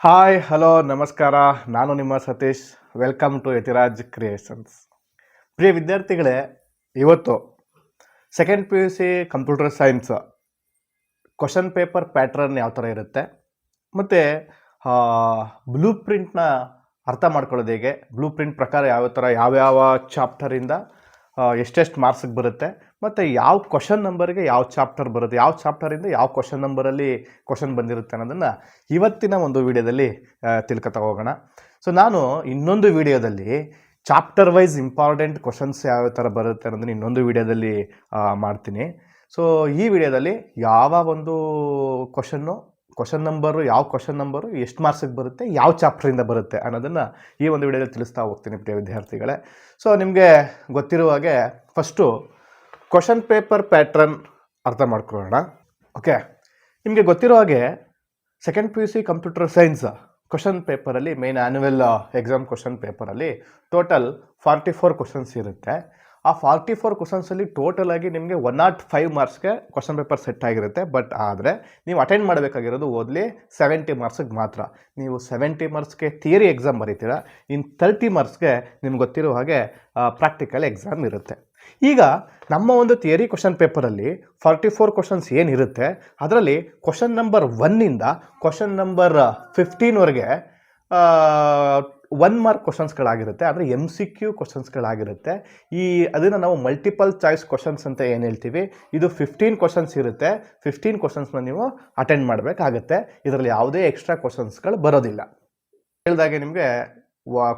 Hi hello ನಮಸ್ಕಾರ. ನಾನು ನಿಮ್ಮ Satish. Welcome to Yathiraj creations. ಪ್ರಿಯ ವಿದ್ಯಾರ್ಥಿಗಳೇ, ಇವತ್ತು second P U C computer science question paper pattern ಯಾವ ಥರ ಇರುತ್ತೆ ಮತ್ತು ಬ್ಲೂ ಪ್ರಿಂಟ್ನ ಅರ್ಥ ಮಾಡ್ಕೊಳ್ಳೋದು ಹೇಗೆ, ಬ್ಲೂ ಪ್ರಿಂಟ್ ಪ್ರಕಾರ ಯಾವ ಥರ ಯಾವ್ಯಾವ ಚಾಪ್ಟರಿಂದ ಎಷ್ಟೆಷ್ಟು ಮಾರ್ಕ್ಸಿಗೆ ಬರುತ್ತೆ ಮತ್ತು ಯಾವ ಕ್ವಶನ್ ನಂಬರ್ಗೆ ಯಾವ ಚಾಪ್ಟರ್ ಬರುತ್ತೆ, ಯಾವ ಚಾಪ್ಟರಿಂದ ಯಾವ ಕ್ವಶನ್ ನಂಬರಲ್ಲಿ ಕ್ವಶನ್ ಬಂದಿರುತ್ತೆ ಅನ್ನೋದನ್ನು ಇವತ್ತಿನ ಒಂದು ವಿಡಿಯೋದಲ್ಲಿ ತಿಳ್ಕೊತಾ ಹೋಗೋಣ. ಸೊ ನಾನು ಇನ್ನೊಂದು ವಿಡಿಯೋದಲ್ಲಿ ಚಾಪ್ಟರ್ ವೈಸ್ ಇಂಪಾರ್ಟೆಂಟ್ ಕ್ವಶನ್ಸ್ ಯಾವ ಥರ ಬರುತ್ತೆ ಅನ್ನೋದನ್ನು ಇನ್ನೊಂದು ವಿಡಿಯೋದಲ್ಲಿ ಮಾಡ್ತೀನಿ. ಸೊ ಈ ವಿಡಿಯೋದಲ್ಲಿ ಯಾವ ಒಂದು ಕ್ವಶನ್ ನಂಬರು, ಯಾವ ಕ್ವಶನ್ ನಂಬರು ಎಷ್ಟು ಮಾರ್ಕ್ಸಿಗೆ ಬರುತ್ತೆ, ಯಾವ ಚಾಪ್ಟರಿಂದ ಬರುತ್ತೆ ಅನ್ನೋದನ್ನು ಈ ಒಂದು ವಿಡಿಯೋದಲ್ಲಿ ತಿಳಿಸ್ತಾ ಹೋಗ್ತೀನಿ ಪ್ರಿಯ ವಿದ್ಯಾರ್ಥಿಗಳೇ. ಸೊ ನಿಮಗೆ ಗೊತ್ತಿರುವ ಹಾಗೆ ಫಸ್ಟು ಕ್ವಶನ್ ಪೇಪರ್ ಪ್ಯಾಟ್ರನ್ ಅರ್ಥ ಮಾಡ್ಕೊಳ್ಳೋಣ. ಓಕೆ, ನಿಮಗೆ ಗೊತ್ತಿರೋ ಹಾಗೆ second P U C computer science question ಪೇಪರಲ್ಲಿ ಮೇನ್ ಆ್ಯನ್ಯುವಲ್ ಎಕ್ಸಾಮ್ ಕ್ವಶನ್ ಪೇಪರಲ್ಲಿ ಟೋಟಲ್ 44 ಕ್ವಶನ್ಸ್ ಇರುತ್ತೆ. ಆ 44 ಕ್ವಶನ್ಸಲ್ಲಿ ಟೋಟಲ್ ಆಗಿ ನಿಮಗೆ 105 ಮಾರ್ಕ್ಸ್ಗೆ ಕ್ವಶನ್ ಪೇಪರ್ ಸೆಟ್ ಆಗಿರುತ್ತೆ. ಬಟ್ ಆದರೆ ನೀವು ಅಟೆಂಡ್ ಮಾಡಬೇಕಾಗಿರೋದು ಓದ್ಲಿ 70 ಮಾರ್ಕ್ಸಿಗೆ ಮಾತ್ರ. ನೀವು 70 ಮಾರ್ಕ್ಸ್ಗೆ ಥಿಯರಿ ಎಕ್ಸಾಮ್ ಬರೀತೀರಾ, ಇನ್ನು 30 ಮಾರ್ಕ್ಸ್ಗೆ ನಿಮ್ಗೆ ಗೊತ್ತಿರೋ ಹಾಗೆ ಪ್ರಾಕ್ಟಿಕಲ್ ಎಕ್ಸಾಮ್ ಇರುತ್ತೆ. ಈಗ ನಮ್ಮ ಒಂದು ಥಿಯರಿ ಕ್ವಶನ್ ಪೇಪರಲ್ಲಿ 44 ಕ್ವಶನ್ಸ್ ಏನಿರುತ್ತೆ ಅದರಲ್ಲಿ ಕ್ವಶನ್ ನಂಬರ್ 1ಇಂದ ಕ್ವಶನ್ ನಂಬರ್ 15ವರೆಗೆ 1 ಮಾರ್ಕ್ ಕ್ವಶನ್ಸ್ಗಳಾಗಿರುತ್ತೆ. ಅಂದರೆ MCQ ಕ್ವಶನ್ಸ್ಗಳಾಗಿರುತ್ತೆ. ಅದನ್ನು ನಾವು ಮಲ್ಟಿಪಲ್ ಚಾಯ್ಸ್ ಕ್ವಶನ್ಸ್ ಅಂತ ಏನು ಹೇಳ್ತೀವಿ, ಇದು 15 ಕ್ವಶನ್ಸ್ ಇರುತ್ತೆ. 15 ಕ್ವಶನ್ಸ್ನ ನೀವು ಅಟೆಂಡ್ ಮಾಡಬೇಕಾಗತ್ತೆ. ಇದರಲ್ಲಿ ಯಾವುದೇ ಎಕ್ಸ್ಟ್ರಾ ಕ್ವಶನ್ಸ್ಗಳು ಬರೋದಿಲ್ಲ. ಹೇಳಿದಾಗೆ ನಿಮಗೆ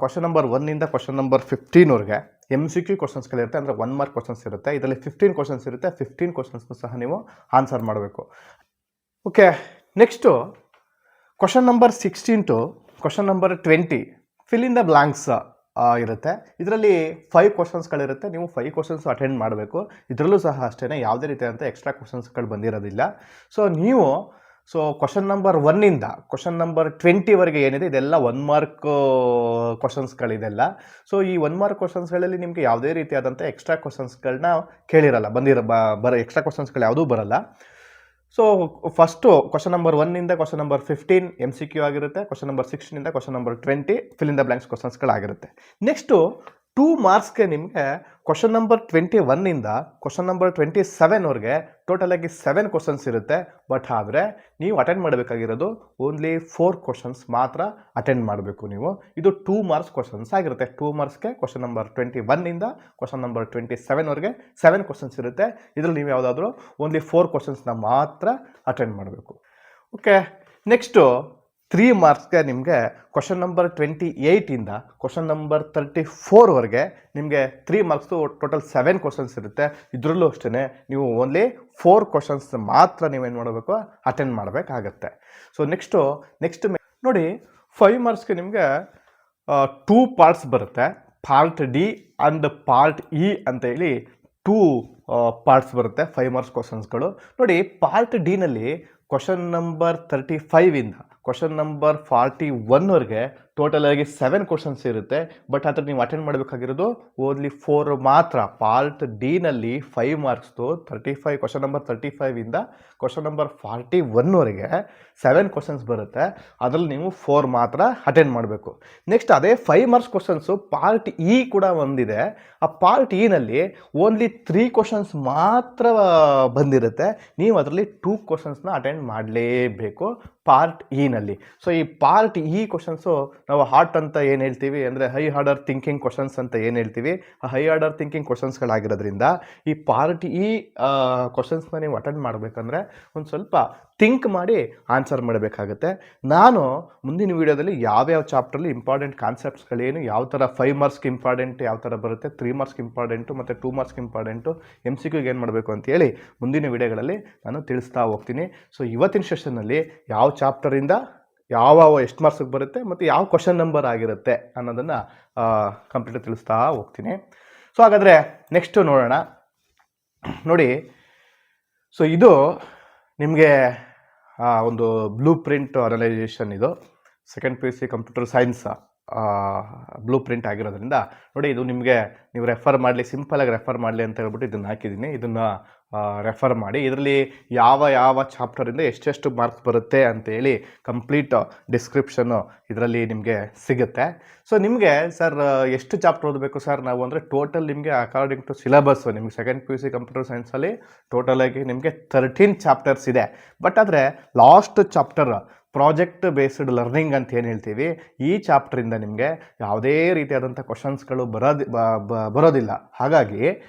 ಕ್ವಶನ್ ನಂಬರ್ 1ಇಂದ ಕ್ವಶನ್ ನಂಬರ್ 15ವರೆಗೆ MCQ ಕ್ವಶನ್ಸ್ಗಳಿರುತ್ತೆ. ಅಂದರೆ 1 ಮಾರ್ಕ್ ಕ್ವಶನ್ಸ್ ಇರುತ್ತೆ. ಇದರಲ್ಲಿ 15 ಕ್ವಶನ್ಸ್ ಇರುತ್ತೆ. 15 ಕ್ವಶನ್ಸ್ನು ಸಹ ನೀವು ಆನ್ಸರ್ ಮಾಡಬೇಕು. Okay, next question number 16 to question number 20 fill in the blanks ಇರುತ್ತೆ. ಇದರಲ್ಲಿ 5 ಕ್ವಶನ್ಸ್ಗಳಿರುತ್ತೆ. ನೀವು 5 ಕ್ವಶನ್ಸ್ ಅಟೆಂಡ್ ಮಾಡಬೇಕು. ಇದರಲ್ಲೂ ಸಹ ಅಷ್ಟೇ, ಯಾವುದೇ ರೀತಿಯಾದಂಥ ಎಕ್ಸ್ಟ್ರಾ ಕ್ವಶನ್ಸ್ಗಳು ಬಂದಿರೋದಿಲ್ಲ. ಸೊ ಕ್ವಶನ್ ನಂಬರ್ 1ಇಂದ ಕ್ವಶನ್ ನಂಬರ್ 20ವರೆಗೆ ಏನಿದೆ ಇದೆಲ್ಲ 1 ಮಾರ್ಕ್ ಕ್ವಶನ್ಸ್ಗಳಿದೆಲ್ಲ. ಸೊ ಈ 1 ಮಾರ್ಕ್ ಕ್ವಶನ್ಸ್ಗಳಲ್ಲಿ ನಿಮಗೆ ಯಾವುದೇ ರೀತಿಯಾದಂಥ ಎಕ್ಸ್ಟ್ರಾ ಕ್ವಶನ್ಸ್ಗಳನ್ನ ಕೇಳಿರಲ್ಲ, ಎಕ್ಸ್ಟ್ರಾ ಕ್ವಶನ್ಸ್ಗಳು ಯಾವುದೂ ಬರಲ್ಲ. ಸೊ ಫಸ್ಟು ಕ್ವಶನ್ ನಂಬರ್ 1ಇಂದ ಕ್ವಶನ್ ನಂಬರ್ 15 MCQ ಆಗಿರುತ್ತೆ. ಕ್ವಶನ್ ನಂಬರ್ 16ಇಂದ question number 20 fill in the blanks ಕ್ವಶನ್ಸ್ಗಳಾಗಿರುತ್ತೆ. ನೆಕ್ಸ್ಟು 2 ಮಾರ್ಕ್ಸ್ಗೆ ನಿಮಗೆ ಕ್ವಶನ್ ನಂಬರ್ 21ಇಂದ ಕ್ವಶನ್ ನಂಬರ್ 27ವರೆಗೆ ಟೋಟಲಾಗಿ 7 ಕ್ವಶನ್ಸ್ ಇರುತ್ತೆ. ಬಟ್ ಆದರೆ ನೀವು ಅಟೆಂಡ್ ಮಾಡಬೇಕಾಗಿರೋದು ಓನ್ಲಿ 4 ಕ್ವಶನ್ಸ್ ಮಾತ್ರ ಅಟೆಂಡ್ ಮಾಡಬೇಕು ನೀವು. ಇದು 2 ಮಾರ್ಕ್ಸ್ ಕ್ವಶನ್ಸ್ ಆಗಿರುತ್ತೆ. 2 ಮಾರ್ಕ್ಸ್ಗೆ ಕ್ವಶನ್ ನಂಬರ್ 21ಇಂದ ಕ್ವಶನ್ ನಂಬರ್ 27ವರೆಗೆ 7 ಕ್ವಶನ್ಸ್ ಇರುತ್ತೆ. ಇದರಲ್ಲಿ ನೀವು ಯಾವುದಾದ್ರೂ ಓನ್ಲಿ 4 ಕ್ವಶನ್ಸ್ನ ಮಾತ್ರ ಅಟೆಂಡ್ ಮಾಡಬೇಕು. ಓಕೆ, ನೆಕ್ಸ್ಟು 3 ಮಾರ್ಕ್ಸ್ಗೆ ನಿಮಗೆ ಕ್ವಶನ್ ನಂಬರ್ 28ಇಂದ ಕ್ವಶನ್ ನಂಬರ್ 34ವರೆಗೆ ನಿಮಗೆ 3 ಮಾರ್ಕ್ಸು ಟೋಟಲ್ 7 ಕ್ವಶನ್ಸ್ ಇರುತ್ತೆ. ಇದರಲ್ಲೂ ಅಷ್ಟೇ ನೀವು ಓನ್ಲಿ 4 ಕ್ವಶನ್ಸ್ ಮಾತ್ರ ನೀವೇನು ಮಾಡಬೇಕು, ಅಟೆಂಡ್ ಮಾಡಬೇಕಾಗತ್ತೆ. ಸೊ ನೆಕ್ಸ್ಟ್ ನೋಡಿ, 5 ಮಾರ್ಕ್ಸ್ಗೆ ನಿಮಗೆ 2 ಪಾರ್ಟ್ಸ್ ಬರುತ್ತೆ. Part D and part E ಅಂತ ಹೇಳಿ 2 ಪಾರ್ಟ್ಸ್ ಬರುತ್ತೆ 5 ಮಾರ್ಕ್ಸ್ ಕ್ವಶನ್ಸ್ಗಳು. ನೋಡಿ, ಪಾರ್ಟ್ ಡಿನಲ್ಲಿ ಕ್ವಶನ್ ನಂಬರ್ 35ಇಂದ ಕ್ವಶನ್ ನಂಬರ್ 41ವರೆಗೆ ಟೋಟಲ್ ಆಗಿ 7 ಕ್ವಶನ್ಸ್ ಇರುತ್ತೆ. ಬಟ್ ಆದರೆ ನೀವು ಅಟೆಂಡ್ ಮಾಡಬೇಕಾಗಿರೋದು ಓನ್ಲಿ 4 ಮಾತ್ರ. ಪಾರ್ಟ್ ಡಿನಲ್ಲಿ 5 ಮಾರ್ಕ್ಸ್ದು ಕ್ವಶನ್ ನಂಬರ್ 35ಇಂದ ಕ್ವಶನ್ ನಂಬರ್ 41ವರೆಗೆ 7 ಕ್ವಶನ್ಸ್ ಬರುತ್ತೆ. ಅದರಲ್ಲಿ ನೀವು 4 ಮಾತ್ರ ಅಟೆಂಡ್ ಮಾಡಬೇಕು. ನೆಕ್ಸ್ಟ್ ಅದೇ 5 ಮಾರ್ಕ್ಸ್ ಕ್ವಶನ್ಸು ಪಾರ್ಟ್ ಇ ಕೂಡ ಒಂದಿದೆ. ಆ ಪಾರ್ಟ್ ಇನಲ್ಲಿ ಓನ್ಲಿ 3 ಕ್ವಶನ್ಸ್ ಮಾತ್ರ ಬಂದಿರುತ್ತೆ. ನೀವು ಅದರಲ್ಲಿ 2 ಕ್ವಶನ್ಸ್ನ ಅಟೆಂಡ್ ಮಾಡಲೇಬೇಕು ಪಾರ್ಟ್ ಇನಲ್ಲಿ. ಸೊ ಈ ಪಾರ್ಟ್ ಇ ಕ್ವಶನ್ಸು ನಾವು ಹಾರ್ಟ್ ಅಂತ ಏನು ಹೇಳ್ತೀವಿ, ಅಂದರೆ ಹೈ ಆರ್ಡರ್ ಥಿಂಕಿಂಗ್ ಕ್ವಶನ್ಸ್ ಅಂತ ಏನು ಹೇಳ್ತೀವಿ, ಆ ಹೈ ಆರ್ಡರ್ ಥಿಂಕಿಂಗ್ ಕ್ವಶನ್ಸ್ಗಳಾಗಿರೋದ್ರಿಂದ ಈ ಪಾರ್ಟ್ ಇ ಕ್ವಶನ್ಸ್ನ ನೀವು ಅಟೆಂಡ್ ಮಾಡಬೇಕಂದ್ರೆ ಒಂದು ಸ್ವಲ್ಪ ಥಿಂಕ್ ಮಾಡಿ ಆನ್ಸರ್ ಮಾಡಬೇಕಾಗತ್ತೆ. ನಾನು ಮುಂದಿನ ವೀಡಿಯೋದಲ್ಲಿ ಯಾವ್ಯಾವ ಚಾಪ್ಟ್ರಲ್ಲಿ ಇಂಪಾರ್ಟೆಂಟ್ ಕಾನ್ಸೆಪ್ಟ್ಸ್ಗಳೇನು, ಯಾವ ಥರ 5 ಮಾರ್ಕ್ಸ್ಗೆ ಇಂಪಾರ್ಟೆಂಟ್ ಯಾವ ಥರ ಬರುತ್ತೆ, 3 ಮಾರ್ಕ್ಸ್ಗೆ ಇಂಪಾರ್ಟೆಂಟು ಮತ್ತು 2 ಮಾರ್ಕ್ಸ್ಗೆ ಇಂಪಾರ್ಟೆಂಟು, MCQಗೆ ಏನು ಮಾಡಬೇಕು ಅಂತೇಳಿ ಮುಂದಿನ ವೀಡಿಯೋಗಳಲ್ಲಿ ನಾನು ತಿಳಿಸ್ತಾ ಹೋಗ್ತೀನಿ. ಸೊ ಇವತ್ತಿನ ಸೆಷನ್ನಲ್ಲಿ ಯಾವ ಚಾಪ್ಟರಿಂದ ಎಷ್ಟು ಮಾರ್ಕ್ಸಿಗೆ ಬರುತ್ತೆ ಮತ್ತು ಯಾವ ಕ್ವಶನ್ ನಂಬರ್ ಆಗಿರುತ್ತೆ ಅನ್ನೋದನ್ನು ಕಂಪ್ಲೀಟ್ ತಿಳಿಸ್ತಾ ಹೋಗ್ತೀನಿ. ಸೊ ಹಾಗಾದರೆ ನೆಕ್ಸ್ಟು ನೋಡೋಣ. ನೋಡಿ, ಸೊ ಇದು ನಿಮಗೆ ಒಂದು ಬ್ಲೂ ಪ್ರಿಂಟ್ ಅನಲೈಸೇಷನ್. ಇದು second P U C computer science blue print ಆಗಿರೋದ್ರಿಂದ ನೋಡಿ, ಇದು ನಿಮಗೆ ನೀವು ರೆಫರ್ ಮಾಡಲಿ, ಸಿಂಪಲಾಗಿ ರೆಫರ್ ಮಾಡಲಿ ಅಂತ ಹೇಳ್ಬಿಟ್ಟು ಇದನ್ನು ಹಾಕಿದ್ದೀನಿ. ಇದನ್ನು ರೆಫರ್ ಮಾಡಿ. ಇದರಲ್ಲಿ ಯಾವ ಚಾಪ್ಟರಿಂದ ಎಷ್ಟೆಷ್ಟು ಮಾರ್ಕ್ಸ್ ಬರುತ್ತೆ ಅಂತೇಳಿ ಕಂಪ್ಲೀಟ್ ಡಿಸ್ಕ್ರಿಪ್ಷನ್ನು ಇದರಲ್ಲಿ ನಿಮಗೆ ಸಿಗುತ್ತೆ. ಸೊ ನಿಮಗೆ ಸರ್ ಎಷ್ಟು ಚಾಪ್ಟರ್ ಓದಬೇಕು ಸರ್ ನಾವು ಅಂದರೆ, ಟೋಟಲ್ ನಿಮಗೆ ಅಕಾರ್ಡಿಂಗ್ ಟು ಸಿಲೆಬಸ್ಸು ನಿಮಗೆ ಸೆಕೆಂಡ್ PUC ಕಂಪ್ಯೂಟರ್ ಸೈನ್ಸಲ್ಲಿ ಟೋಟಲಾಗಿ ನಿಮಗೆ 13 ಚಾಪ್ಟರ್ಸ್ ಇದೆ. ಬಟ್ ಆದರೆ last chapter project based learning ಅಂತ ಏನು ಹೇಳ್ತೀವಿ, ಈ ಚಾಪ್ಟ್ರಿಂದ ನಿಮಗೆ ಯಾವುದೇ ರೀತಿಯಾದಂಥ ಕ್ವಶನ್ಸ್ಗಳು ಬರೋದಿಲ್ಲ. ಹಾಗಾಗಿ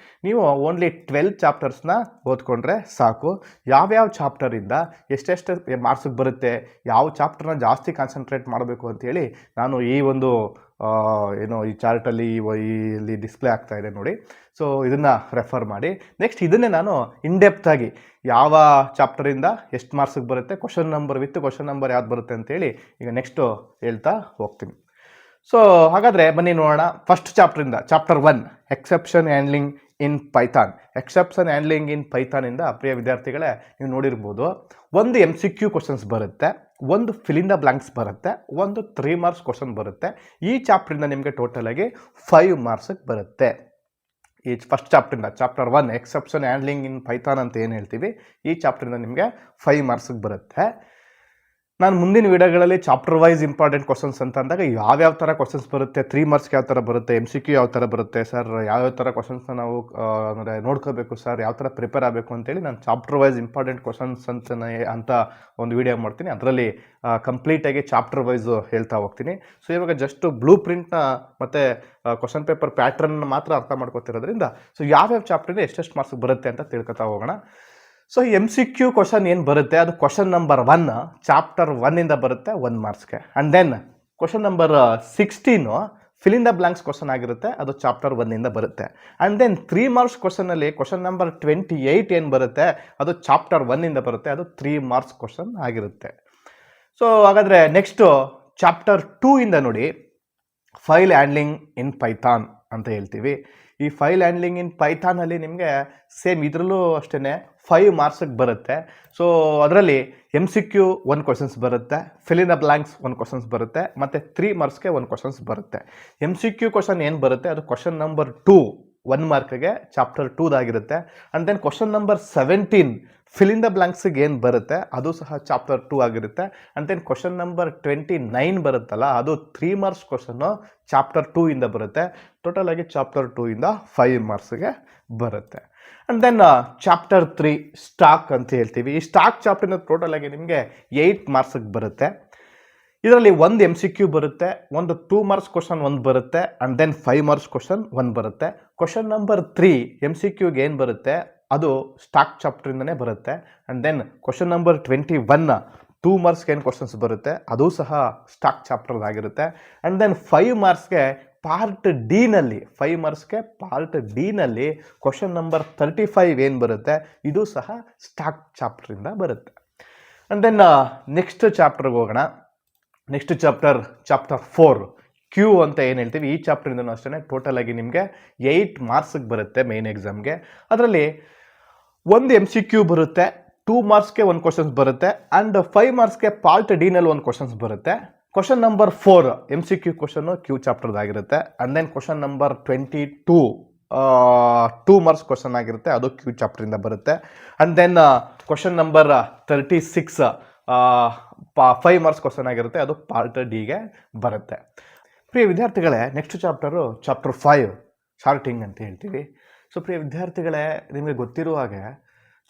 ನೀವು ಓನ್ಲಿ 12 ಚಾಪ್ಟರ್ಸ್ನ ಓದ್ಕೊಂಡ್ರೆ ಸಾಕು. ಯಾವ್ಯಾವ ಚಾಪ್ಟರಿಂದ ಎಷ್ಟೆಷ್ಟು ಮಾರ್ಕ್ಸಿಗೆ ಬರುತ್ತೆ, ಯಾವ ಚಾಪ್ಟರ್ನ ಜಾಸ್ತಿ ಕಾನ್ಸಂಟ್ರೇಟ್ ಮಾಡಬೇಕು ಅಂತೇಳಿ ನಾನು ಈ ಒಂದು ಈ ಚಾರ್ಟಲ್ಲಿ ಇಲ್ಲಿ ಡಿಸ್ಪ್ಲೇ ಆಗ್ತಾ ಇದೆ ನೋಡಿ. ಸೊ ಇದನ್ನು ರೆಫರ್ ಮಾಡಿ. ನೆಕ್ಸ್ಟ್ ಇದನ್ನೇ ನಾನು ಇನ್ಡೆಪ್ತಾಗಿ ಯಾವ ಚಾಪ್ಟರಿಂದ ಎಷ್ಟು ಮಾರ್ಕ್ಸಿಗೆ ಬರುತ್ತೆ, question number with question number ಯಾವ್ದು ಬರುತ್ತೆ ಅಂತೇಳಿ ಈಗ ನೆಕ್ಸ್ಟು ಹೇಳ್ತಾ ಹೋಗ್ತೀನಿ. ಸೊ ಹಾಗಾದರೆ ಬನ್ನಿ ನೋಡೋಣ. ಫಸ್ಟ್ ಚಾಪ್ಟರಿಂದ, chapter 1 exception handling in Python. Exception handling in ಪೈಥಾನಿಂದ ಪ್ರಿಯ ವಿದ್ಯಾರ್ಥಿಗಳೇ ನೀವು ನೋಡಿರ್ಬೋದು, ಒಂದು MCQ ಕ್ವಶನ್ಸ್ ಬರುತ್ತೆ, ಒಂದು ಫಿಲ್ ಇನ್ ದ ಬ್ಲಾಂಕ್ಸ್ ಬರುತ್ತೆ, ಒಂದು 3 ಮಾರ್ಕ್ಸ್ ಕ್ವಶನ್ ಬರುತ್ತೆ. ಈ ಚಾಪ್ಟ್ರಿಂದ ನಿಮಗೆ ಟೋಟಲಾಗಿ 5 ಮಾರ್ಕ್ಸಿಗೆ ಬರುತ್ತೆ. ಈ ಫಸ್ಟ್ ಚಾಪ್ಟ್ರಿಂದ, chapter 1 exception handling in Python ಅಂತ ಏನು ಹೇಳ್ತೀವಿ, ಈ ಚಾಪ್ಟ್ರಿಂದ ನಿಮಗೆ 5 ಮಾರ್ಕ್ಸಿಗೆ ಬರುತ್ತೆ. ನಾನು ಮುಂದಿನ ವಿಡಿಯೋಗಳಲ್ಲಿ ಚಾಪ್ಟರ್ ವೈಸ್ ಇಂಪಾರ್ಟೆಂಟ್ ಕ್ವಶನ್ಸ್ ಅಂತ ಅಂದಾಗ ಯಾವ್ಯಾವ ಥರ ಕ್ವಶನ್ಸ್ ಬರುತ್ತೆ, 3 ಮಾರ್ಕ್ಸ್ಗೆ ಯಾವ ಥರ ಬರುತ್ತೆ, MCQ ಯಾವ ಥರ ಬರುತ್ತೆ ಸರ್, ಯಾವ್ಯಾವ ಥರ ಕ್ವಶನ್ಸ್ನ ನಾವು ಅಂದರೆ ನೋಡ್ಕೋಬೇಕು ಸರ್, ಯಾವ ಥರ ಪ್ರಿಪೇರ್ ಆಗಬೇಕು ಅಂತೇಳಿ ನಾನು ಚಾಪ್ಟರ್ ವೈಸ್ ಇಂಪಾರ್ಟೆಂಟ್ ಕ್ವಶನ್ಸ್ ಅಂತ ಒಂದು ವಿಡಿಯೋ ಮಾಡ್ತೀನಿ. ಅದರಲ್ಲಿ ಕಂಪ್ಲೀಟಾಗಿ ಚಾಪ್ಟರ್ ವೈಸು ಹೇಳ್ತಾ ಹೋಗ್ತೀನಿ. ಸೊ ಇವಾಗ ಜಸ್ಟ್ ಬ್ಲೂ ಪ್ರಿಂಟ್ನ ಮತ್ತು ಕ್ವಶನ್ ಪೇಪರ್ ಪ್ಯಾಟ್ರನ್ನ ಮಾತ್ರ ಅರ್ಥ ಮಾಡ್ಕೊತಿರೋದ್ರಿಂದ ಸೊ ಯಾವ್ಯಾವ ಚಾಪ್ಟರ್ಗೆ ಎಷ್ಟೆಷ್ಟು ಮಾರ್ಕ್ಸ್ ಬರುತ್ತೆ ಅಂತ ತಿಳ್ಕೊತಾ ಹೋಗೋಣ. ಸೊ MCQ ಕ್ವಶನ್ ಏನು ಬರುತ್ತೆ, ಅದು ಕ್ವಶನ್ ನಂಬರ್ 1 ಚಾಪ್ಟರ್ 1ಇಂದ ಬರುತ್ತೆ 1 ಮಾರ್ಕ್ಸ್ಗೆ. And then question number 16 fill in the blanks question ಆಗಿರುತ್ತೆ, ಅದು ಚಾಪ್ಟರ್ 1ಇಂದ ಬರುತ್ತೆ. ಆ್ಯಂಡ್ ದೆನ್ 3 ಮಾರ್ಕ್ಸ್ ಕ್ವಶನಲ್ಲಿ ಕ್ವಶನ್ ನಂಬರ್ 28 ಏನು ಬರುತ್ತೆ, ಅದು ಚಾಪ್ಟರ್ 1ಇಂದ ಬರುತ್ತೆ, ಅದು 3 ಮಾರ್ಕ್ಸ್ ಕ್ವಶನ್ ಆಗಿರುತ್ತೆ. ಸೊ ಹಾಗಾದರೆ ನೆಕ್ಸ್ಟು ಚಾಪ್ಟರ್ 2ಇಂದ ನೋಡಿ, ಫೈಲ್ ಹ್ಯಾಂಡ್ಲಿಂಗ್ ಇನ್ ಪೈಥಾನ್ ಅಂತ ಹೇಳ್ತೀವಿ. ಈ ಫೈಲ್ ಹ್ಯಾಂಡ್ಲಿಂಗ್ ಇನ್ ಪೈಥಾನಲ್ಲಿ ನಿಮಗೆ ಸೇಮ್ ಇದರಲ್ಲೂ ಅಷ್ಟೇ 5 ಮಾರ್ಕ್ಸಿಗೆ ಬರುತ್ತೆ. ಸೊ ಅದರಲ್ಲಿ MCQ 1 ಕ್ವಶನ್ಸ್ ಬರುತ್ತೆ, fill in the blanks 1 questions ಬರುತ್ತೆ, ಮತ್ತು 3 ಮಾರ್ಕ್ಸ್ಗೆ 1 ಕ್ವಶನ್ಸ್ ಬರುತ್ತೆ. MCQ ಕ್ವಶನ್ ಏನು ಬರುತ್ತೆ, ಅದು ಕ್ವಶನ್ ನಂಬರ್ 2 1 ಮಾರ್ಕ್ಗೆ ಚಾಪ್ಟರ್ 2ದಾಗಿರುತ್ತೆ. And then question number 17 fill in the ಬ್ಲಾಂಕ್ಸಿಗೆ ಏನು ಬರುತ್ತೆ, ಅದು ಸಹ ಚಾಪ್ಟರ್ 2 ಆಗಿರುತ್ತೆ. ಆ್ಯಂಡ್ ದೆನ್ ಕ್ವಶನ್ ನಂಬರ್ 29 ಬರುತ್ತಲ್ಲ, ಅದು 3 ಮಾರ್ಕ್ಸ್ ಕ್ವಶನ್ನು ಚಾಪ್ಟರ್ 2ಇಂದ ಬರುತ್ತೆ. ಟೋಟಲ್ ಆಗಿ ಚಾಪ್ಟರ್ 2ಇಂದ 5 ಮಾರ್ಕ್ಸ್ಗೆ ಬರುತ್ತೆ. ಆ್ಯಂಡ್ ದೆನ್ ಚಾಪ್ಟರ್ 3 ಸ್ಟಾಕ್ ಅಂತ ಹೇಳ್ತೀವಿ. ಈ ಸ್ಟಾಕ್ ಚಾಪ್ಟರ್ನ ಟೋಟಲ್ ಆಗಿ ನಿಮಗೆ 8 ಮಾರ್ಕ್ಸಿಗೆ ಬರುತ್ತೆ. ಇದರಲ್ಲಿ ಒಂದು MCQ ಬರುತ್ತೆ, ಒಂದು 2 ಮಾರ್ಕ್ಸ್ ಕ್ವಶನ್ 1 ಬರುತ್ತೆ, ಆ್ಯಂಡ್ ದೆನ್ 5 ಮಾರ್ಕ್ಸ್ ಕ್ವಶನ್ 1 ಬರುತ್ತೆ. ಕ್ವಶನ್ ನಂಬರ್ 3 MCQಗೆ ಏನು ಬರುತ್ತೆ, ಅದು ಸ್ಟಾಕ್ ಚಾಪ್ಟರಿಂದನೇ ಬರುತ್ತೆ. ಆ್ಯಂಡ್ ದೆನ್ ಕ್ವಶನ್ ನಂಬರ್ 21 2 ಮಾರ್ಕ್ಸ್ಗೆ ಏನು ಕ್ವಶನ್ಸ್ ಬರುತ್ತೆ, ಅದು ಸಹ ಸ್ಟಾಕ್ ಚಾಪ್ಟರ್ದಾಗಿರುತ್ತೆ. ಆ್ಯಂಡ್ ದೆನ್ 5 ಮಾರ್ಕ್ಸ್ಗೆ ಪಾರ್ಟ್ ಡಿನಲ್ಲಿ 5 ಮಾರ್ಕ್ಸ್ಗೆ ಪಾರ್ಟ್ ಡಿನಲ್ಲಿ ಕ್ವಶನ್ ನಂಬರ್ 35 ಏನು ಬರುತ್ತೆ, ಇದು ಸಹ ಸ್ಟಾಕ್ ಚಾಪ್ಟರಿಂದ ಬರುತ್ತೆ. ಆ್ಯಂಡ್ ದೆನ್ ನೆಕ್ಸ್ಟ್ ಚಾಪ್ಟರ್ಗೆ ಹೋಗೋಣ. ನೆಕ್ಸ್ಟ್ ಚಾಪ್ಟರ್ 4 ಕ್ಯೂ ಅಂತ ಏನು ಹೇಳ್ತೀವಿ. ಈ ಚಾಪ್ಟರಿಂದನೂ ಅಷ್ಟೇ ಟೋಟಲ್ ಆಗಿ ನಿಮಗೆ 8 ಮಾರ್ಕ್ಸಿಗೆ ಬರುತ್ತೆ ಮೇನ್ ಎಕ್ಸಾಮ್ಗೆ. ಅದರಲ್ಲಿ ಒಂದು MCQ ಬರುತ್ತೆ, 2 ಮಾರ್ಕ್ಸ್ಗೆ 1 ಕ್ವಶನ್ಸ್ ಬರುತ್ತೆ, ಆ್ಯಂಡ್ 5 ಮಾರ್ಕ್ಸ್ಗೆ ಪಾರ್ಟ್ ಡಿನಲ್ಲಿ 1 ಕ್ವಶನ್ಸ್ ಬರುತ್ತೆ. ಕ್ವಶನ್ ನಂಬರ್ 4 MCQ ಕ್ವಶನ್ನು ಕ್ಯೂ ಚಾಪ್ಟರ್ದಾಗಿರುತ್ತೆ. And then question number 22 2 marks question ಆಗಿರುತ್ತೆ, ಅದು ಕ್ಯೂ ಚಾಪ್ಟರಿಂದ ಬರುತ್ತೆ. And then question number 36 5 marks question ಆಗಿರುತ್ತೆ, ಅದು ಪಾರ್ಟ್ ಡಿಗೆ ಬರುತ್ತೆ. ಪ್ರಿಯ ವಿದ್ಯಾರ್ಥಿಗಳೇ, ನೆಕ್ಸ್ಟ್ ಚಾಪ್ಟರ್ 5 ಶಾರ್ಟಿಂಗ್ ಅಂತ ಹೇಳ್ತೀವಿ. ಸೊ ಪ್ರಿಯ ವಿದ್ಯಾರ್ಥಿಗಳೇ, ನಿಮಗೆ ಗೊತ್ತಿರುವ ಹಾಗೆ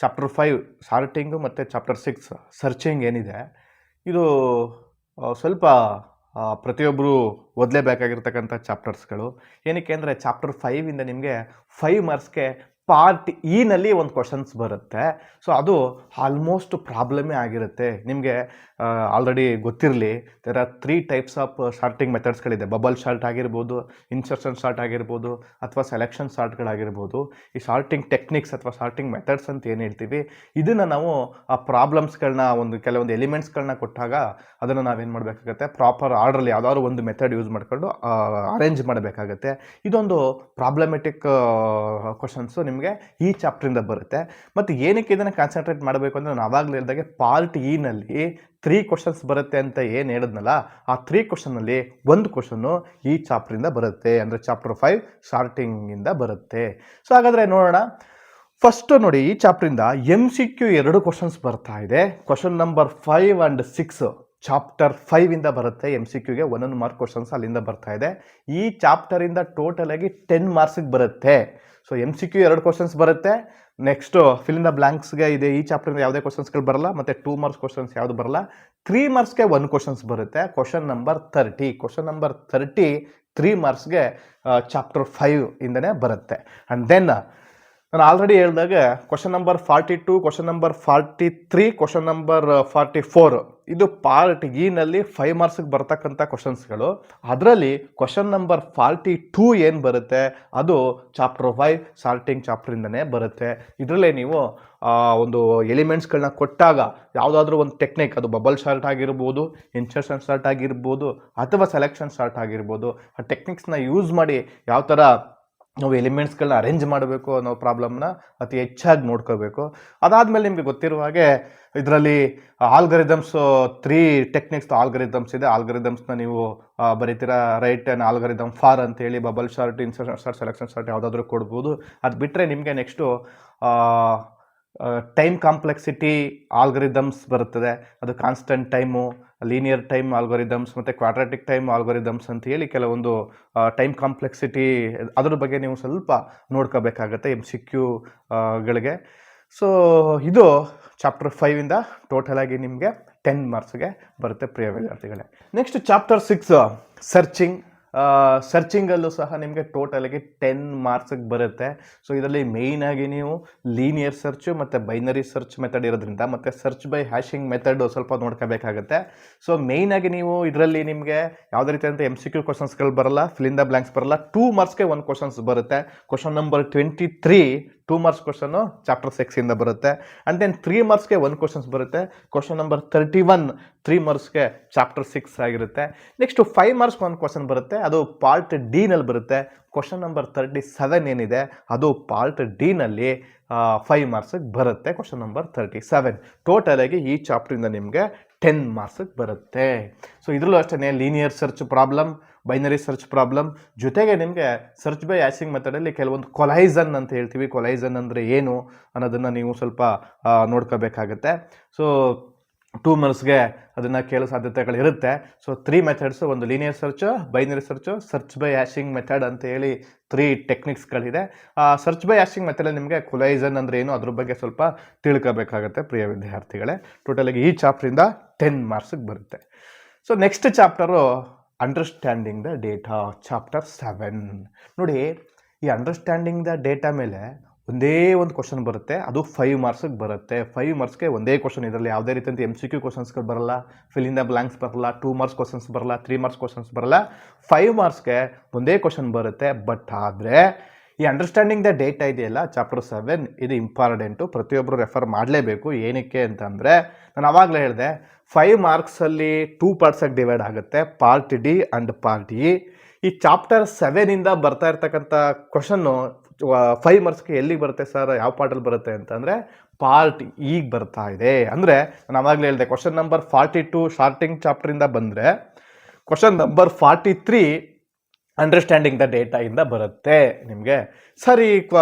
ಚಾಪ್ಟರ್ 5 ಶಾರ್ಟಿಂಗು ಮತ್ತು ಚಾಪ್ಟರ್ 6 ಸರ್ಚಿಂಗ್ ಏನಿದೆ, ಇದು ಸ್ವಲ್ಪ ಪ್ರತಿಯೊಬ್ಬರು ಓದಲೇಬೇಕಾಗಿರ್ತಕ್ಕಂಥ ಚಾಪ್ಟರ್ಸ್ಗಳು. ಏನಕ್ಕೆ ಅಂದರೆ ಚಾಪ್ಟರ್ 5ಇಂದ ನಿಮಗೆ 5 ಮಾರ್ಕ್ಸ್ಗೆ ಪಾರ್ಟ್ ಇನಲ್ಲಿ 1 ಕ್ವಶನ್ಸ್ ಬರುತ್ತೆ. ಸೊ ಅದು ಆಲ್ಮೋಸ್ಟ್ ಪ್ರಾಬ್ಲಮೇ ಆಗಿರುತ್ತೆ. ನಿಮಗೆ ಆಲ್ರೆಡಿ ಗೊತ್ತಿರಲಿ, there are 3 types of sorting ಮೆಥಡ್ಸ್ಗಳಿದೆ. ಬಬಲ್ ಶಾರ್ಟ್ ಆಗಿರ್ಬೋದು, ಇನ್ಸರ್ಷನ್ ಶಾರ್ಟ್ ಆಗಿರ್ಬೋದು, ಅಥವಾ ಸೆಲೆಕ್ಷನ್ ಶಾರ್ಟ್ಗಳಾಗಿರ್ಬೋದು. ಈ ಶಾರ್ಟಿಂಗ್ ಟೆಕ್ನಿಕ್ಸ್ ಅಥವಾ ಶಾರ್ಟಿಂಗ್ ಮೆಥಡ್ಸ್ ಅಂತ ಏನು ಹೇಳ್ತೀವಿ, ಇದನ್ನು ನಾವು ಆ ಪ್ರಾಬ್ಲಮ್ಸ್ಗಳನ್ನ ಕೆಲವೊಂದು ಎಲಿಮೆಂಟ್ಸ್ಗಳನ್ನ ಕೊಟ್ಟಾಗ ಅದನ್ನು ನಾವೇನು ಮಾಡಬೇಕಾಗತ್ತೆ, ಪ್ರಾಪರ್ ಆರ್ಡ್ರಲ್ಲಿ ಯಾವುದಾದ್ರು ಒಂದು ಮೆಥಡ್ ಯೂಸ್ ಮಾಡ್ಕೊಂಡು ಅರೇಂಜ್ ಮಾಡಬೇಕಾಗತ್ತೆ. ಇದೊಂದು ಪ್ರಾಬ್ಲಮೆಟಿಕ್ ಕ್ವಶನ್ಸು ನಿಮಗೆ ನಿಮಗೆ ಈ ಚಾಪ್ಟ್ರಿಂದ ಬರುತ್ತೆ. ಮತ್ತು ಏನಕ್ಕೆ ಇದನ್ನು ಕಾನ್ಸಂಟ್ರೇಟ್ ಮಾಡಬೇಕು ಅಂದರೆ ನಾನು ಆವಾಗಲೇ ಹೇಳಿದಾಗೆ ಪಾರ್ಟ್ ಇನಲ್ಲಿ 3 ಕ್ವಶನ್ಸ್ ಬರುತ್ತೆ ಅಂತ ಏನು ಹೇಳಿದ್ನಲ್ಲ, ಆ 3 ಕ್ವಶನಲ್ಲಿ ಒಂದು ಕ್ವಶನ್ನು ಈ ಚಾಪ್ಟ್ರಿಂದ ಬರುತ್ತೆ, ಅಂದರೆ ಚಾಪ್ಟರ್ 5 ಸ್ಟಾರ್ಟಿಂಗಿಂದ ಬರುತ್ತೆ. ಸೊ ಹಾಗಾದರೆ ನೋಡೋಣ. ಫಸ್ಟು ನೋಡಿ, ಈ ಚಾಪ್ಟ್ರಿಂದ MCQ 2 ಕ್ವಶನ್ಸ್ ಬರ್ತಾ ಇದೆ. ಕ್ವಶನ್ ನಂಬರ್ 5 ಆ್ಯಂಡ್ 6 ಚಾಪ್ಟರ್ 5 ಇಂದ ಬರುತ್ತೆ. MCQಗೆ 1 ಮಾರ್ಕ್ ಕ್ವಶನ್ಸ್ ಅಲ್ಲಿಂದ ಬರ್ತಾ ಇದೆ. ಈ ಚಾಪ್ಟರಿಂದ ಟೋಟಲ್ ಆಗಿ 10 ಮಾರ್ಕ್ಸಿಗೆ ಬರುತ್ತೆ. ಸೊ MCQ 2 ಕ್ವಶನ್ಸ್ ಬರುತ್ತೆ. ನೆಕ್ಸ್ಟು ಫಿಲ್ ಇನ್ ದ ಬ್ಲಾಂಕ್ಸ್ಗೆ ಇದೆ. ಈ ಚಾಪ್ಟರಿಂದ ಯಾವುದೇ ಕ್ವಶನ್ಸ್ಗಳು ಬರಲ್ಲ, ಮತ್ತು 2 ಮಾರ್ಕ್ಸ್ ಕ್ವಶನ್ಸ್ ಯಾವುದು ಬರಲ್ಲ. 3 ಮಾರ್ಕ್ಸ್ಗೆ 1 ಕ್ವಶನ್ಸ್ ಬರುತ್ತೆ. ಕ್ವಶನ್ ನಂಬರ್ 30 3 ಮಾರ್ಕ್ಸ್ಗೆ ಚಾಪ್ಟರ್ 5 ಇಂದನೇ ಬರುತ್ತೆ. ಆ್ಯಂಡ್ ದೆನ್ ನಾನು ಆಲ್ರೆಡಿ ಹೇಳಿದಾಗ question number 42, question number 43, question number 44 ಇದು ಪಾರ್ಟ್ ಇನಲ್ಲಿ 5 ಮಾರ್ಕ್ಸ್ಗೆ ಬರ್ತಕ್ಕಂಥ ಕ್ವಶನ್ಸ್ಗಳು. ಅದರಲ್ಲಿ ಕ್ವಶನ್ ನಂಬರ್ 42 ಏನು ಬರುತ್ತೆ ಅದು ಚಾಪ್ಟರ್ 5 ಸ್ಟಾರ್ಟಿಂಗ್ ಚಾಪ್ಟ್ರಿಂದನೇ ಬರುತ್ತೆ. ಇದರಲ್ಲೇ ನೀವು ಒಂದು ಎಲಿಮೆಂಟ್ಸ್ಗಳನ್ನ ಕೊಟ್ಟಾಗ ಯಾವುದಾದ್ರೂ ಒಂದು ಟೆಕ್ನಿಕ್, ಅದು ಬಬಲ್ ಶಾರ್ಟ್ ಆಗಿರ್ಬೋದು, ಇನ್ಸರ್ಷನ್ ಶಾರ್ಟ್ ಆಗಿರ್ಬೋದು, ಅಥವಾ ಸೆಲೆಕ್ಷನ್ ಶಾರ್ಟ್ ಆಗಿರ್ಬೋದು, ಆ ಟೆಕ್ನಿಕ್ಸ್ನ ಯೂಸ್ ಮಾಡಿ ಯಾವ ಥರ ನಾವು ಎಲಿಮೆಂಟ್ಸ್ಗಳನ್ನ ಅರೇಂಜ್ ಮಾಡಬೇಕು ಅನ್ನೋ ಪ್ರಾಬ್ಲಮ್ನ ಅತಿ ಹೆಚ್ಚಾಗಿ ನೋಡ್ಕೋಬೇಕು. ಅದಾದಮೇಲೆ ನಿಮಗೆ ಗೊತ್ತಿರುವ ಹಾಗೆ ಇದರಲ್ಲಿ ಆಲ್ಗರಿದಮ್ಸ್ 3 ಟೆಕ್ನಿಕ್ಸ್ ಆಲ್ಗರಿದಮ್ಸ್ ಇದೆ. ಆಲ್ಗರಿದಮ್ಸ್ನ ನೀವು ಬರೀತೀರಾ, ರೈಟ್ ಆ್ಯನ್ ಆಲ್ಗರಿದಮ್ ಫಾರ್ ಅಂತೇಳಿ bubble short, insertion short, selection short ಯಾವುದಾದ್ರೂ ಕೊಡ್ಬೋದು. ಅದು ಬಿಟ್ಟರೆ ನಿಮಗೆ ನೆಕ್ಸ್ಟು ಟೈಮ್ ಕಾಂಪ್ಲೆಕ್ಸಿಟಿ ಆಲ್ಗರಿದಮ್ಸ್ ಬರುತ್ತದೆ. ಅದು ಕಾನ್ಸ್ಟೆಂಟ್ ಟೈಮು, ಲೀನಿಯರ್ ಟೈಮ್ ಆಲ್ಗೊರಿದಮ್ಸ್ ಮತ್ತು ಕ್ವಾಡ್ರಾಟಿಕ್ ಟೈಮ್ ಆಲ್ಗೊರಿದಮ್ಸ್ ಅಂತ ಹೇಳಿ ಕೆಲವೊಂದು ಟೈಮ್ ಕಾಂಪ್ಲೆಕ್ಸಿಟಿ ಅದ್ರ ಬಗ್ಗೆ ನೀವು ಸ್ವಲ್ಪ ನೋಡ್ಕೋಬೇಕಾಗತ್ತೆ MCQಗಳಿಗೆ. ಸೊ ಇದು ಚಾಪ್ಟರ್ 5 ಇಂದ ಟೋಟಲ್ ಆಗಿ ನಿಮಗೆ 10 ಮಾರ್ಕ್ಸ್ಗೆ ಬರುತ್ತೆ ಪ್ರಿಯ ವಿದ್ಯಾರ್ಥಿಗಳೇ. ನೆಕ್ಸ್ಟ್ ಚಾಪ್ಟರ್ 6 ಸರ್ಚಿಂಗಲ್ಲೂ ಸಹ ನಿಮಗೆ ಟೋಟಲಾಗಿ 10 ಮಾರ್ಕ್ಸಿಗೆ ಬರುತ್ತೆ. ಸೊ ಇದರಲ್ಲಿ ಮೇಯ್ನಾಗಿ ನೀವು ಲೀನಿಯರ್ ಸರ್ಚು ಮತ್ತು ಬೈನರಿ ಸರ್ಚ್ ಮೆಥಡ್ ಇರೋದ್ರಿಂದ, ಮತ್ತು ಸರ್ಚ್ ಬೈ ಹ್ಯಾಶಿಂಗ್ ಮೆಥಡ್ ಸ್ವಲ್ಪ ನೋಡ್ಕೋಬೇಕಾಗತ್ತೆ. ಸೊ ಮೇಯ್ನಾಗಿ ನೀವು ಇದರಲ್ಲಿ ನಿಮಗೆ ಯಾವುದೇ ರೀತಿಯಾದಂಥ MCQ ಕ್ವಶನ್ಸ್ಗಳು ಬರಲ್ಲ, ಫಿಲ್ ಇನ್ ದ ಬ್ಲಾಂಕ್ಸ್ ಬರಲ್ಲ. 2 ಮಾರ್ಕ್ಸ್ಗೆ 1 ಕ್ವಶನ್ಸ್ ಬರುತ್ತೆ. Question number 23 2 marks question chapter 6 ಇಂದ ಬರುತ್ತೆ. ಆ್ಯಂಡ್ ದೆನ್ 3 ಮಾರ್ಕ್ಸ್ಗೆ 1 ಕ್ವಶನ್ಸ್ ಬರುತ್ತೆ. ಕ್ವಶನ್ ನಂಬರ್ 31 3 ಮಾರ್ಕ್ಸ್ಗೆ ಚಾಪ್ಟರ್ 6 ಆಗಿರುತ್ತೆ. ನೆಕ್ಸ್ಟ್ 5 ಮಾರ್ಕ್ಸ್ 1 ಕ್ವಶನ್ ಬರುತ್ತೆ, ಅದು ಪಾರ್ಟ್ ಡಿನಲ್ಲಿ ಬರುತ್ತೆ. ಕ್ವಶನ್ ನಂಬರ್ 37 ಏನಿದೆ ಅದು ಪಾರ್ಟ್ ಡಿನಲ್ಲಿ 5 ಮಾರ್ಕ್ಸಿಗೆ ಬರುತ್ತೆ. ಕ್ವಶನ್ ನಂಬರ್ 37 ಟೋಟಲ್ ಆಗಿ ಈ ಚಾಪ್ಟ್ರಿಂದ ನಿಮಗೆ 10 ಮಾರ್ಕ್ಸಿಗೆ ಬರುತ್ತೆ. ಸೊ ಇದರಲ್ಲೂ ಅಷ್ಟೇ linear search problem, binary search problem ಜೊತೆಗೆ ನಿಮಗೆ ಸರ್ಚ್ ಬೈ ಹ್ಯಾಶಿಂಗ್ ಮೆಥಡಲ್ಲಿ ಕೆಲವೊಂದು ಕೊಲೈಸನ್ ಅಂತ ಹೇಳ್ತೀವಿ. ಕೊಲೈಸನ್ ಅಂದರೆ ಏನು ಅನ್ನೋದನ್ನು ನೀವು ಸ್ವಲ್ಪ ನೋಡ್ಕೋಬೇಕಾಗತ್ತೆ. ಸೊ 2 ಮಾರ್ಕ್ಸ್ಗೆ ಅದನ್ನು ಕೇಳೋ ಸಾಧ್ಯತೆಗಳಿರುತ್ತೆ. ಸೊ 3 ಮೆಥಡ್ಸು, ಒಂದು linear search, binary search, search by hashing method ಅಂತ ಹೇಳಿ 3 ಟೆಕ್ನಿಕ್ಸ್ಗಳಿದೆ. ಸರ್ಚ್ ಬೈ ಹ್ಯಾಶಿಂಗ್ ಮೆಥಡಲ್ಲಿ ನಿಮಗೆ ಕೊಲೈಸನ್ ಅಂದರೆ ಏನು ಅದ್ರ ಬಗ್ಗೆ ಸ್ವಲ್ಪ ತಿಳ್ಕೋಬೇಕಾಗತ್ತೆ ಪ್ರಿಯ ವಿದ್ಯಾರ್ಥಿಗಳೇ. ಟೋಟಲಾಗಿ ಈ ಚಾಪ್ಟ್ರಿಂದ 10 ಮಾರ್ಕ್ಸಿಗೆ ಬರುತ್ತೆ. So next chapter understanding the data, chapter 7. ನೋಡಿ, ಈ ಅಂಡರ್ಸ್ಟ್ಯಾಂಡಿಂಗ್ ದ ಡೇಟಾ ಮೇಲೆ ಒಂದೇ ಒಂದು ಕ್ವಶನ್ ಬರುತ್ತೆ, ಅದು 5 ಮಾರ್ಕ್ಸಿಗೆ ಬರುತ್ತೆ. 5 ಮಾರ್ಕ್ಸ್ಗೆ ಒಂದೇ ಕ್ವಶನ್. ಇದರಲ್ಲಿ ಯಾವುದೇ ರೀತಿಯಂತ MCQ ಕ್ವಶನ್ಸ್ಗಳು ಬರಲ್ಲ, ಫಿಲ್ ಇನ್ ದ ಬ್ಲಾಂಕ್ಸ್ ಬರಲ್ಲ, 2 ಮಾರ್ಕ್ಸ್ ಕ್ವಶನ್ಸ್ ಬರಲ್ಲ, 3 ಮಾರ್ಕ್ಸ್ ಕ್ವಶನ್ಸ್ ಬರಲ್ಲ. 5 ಮಾರ್ಕ್ಸ್ಗೆ ಒಂದೇ ಕ್ವಶನ್ ಬರುತ್ತೆ. ಬಟ್ ಆದರೆ ಈ ಅಂಡರ್ಸ್ಟ್ಯಾಂಡಿಂಗ್ ದ ಡೇಟಾ ಇದೆಯಲ್ಲ ಚಾಪ್ಟರ್ 7, ಇದು ಇಂಪಾರ್ಟೆಂಟು, ಪ್ರತಿಯೊಬ್ಬರು ರೆಫರ್ ಮಾಡಲೇಬೇಕು. ಏನಕ್ಕೆ ಅಂತಂದರೆ ನಾನು ಆವಾಗಲೇ ಹೇಳಿದೆ 5 ಮಾರ್ಕ್ಸಲ್ಲಿ 2 ಪಾರ್ಟ್ಸಾಗಿ ಡಿವೈಡ್ ಆಗುತ್ತೆ, part D and part E. ಈ ಚಾಪ್ಟರ್ 7 ಇಂದ ಬರ್ತಾ ಇರ್ತಕ್ಕಂಥ ಕ್ವಶನ್ನು 5 ಮಾರ್ಕ್ಸ್ಗೆ ಎಲ್ಲಿಗೆ ಬರುತ್ತೆ ಸರ್, ಯಾವ ಪಾರ್ಟಲ್ಲಿ ಬರುತ್ತೆ ಅಂತಂದರೆ ಪಾರ್ಟ್ ಈಗ ಬರ್ತಾ ಇದೆ. ಅಂದರೆ ನಾನು ಆವಾಗಲೇ ಹೇಳಿದೆ ಕ್ವಶನ್ ನಂಬರ್ 42 ಸ್ಟಾರ್ಟಿಂಗ್ ಚಾಪ್ಟ್ರಿಂದ ಬಂದರೆ question number 43 understanding the data ಇಂದ ಬರುತ್ತೆ ನಿಮಗೆ. ಸರಿ,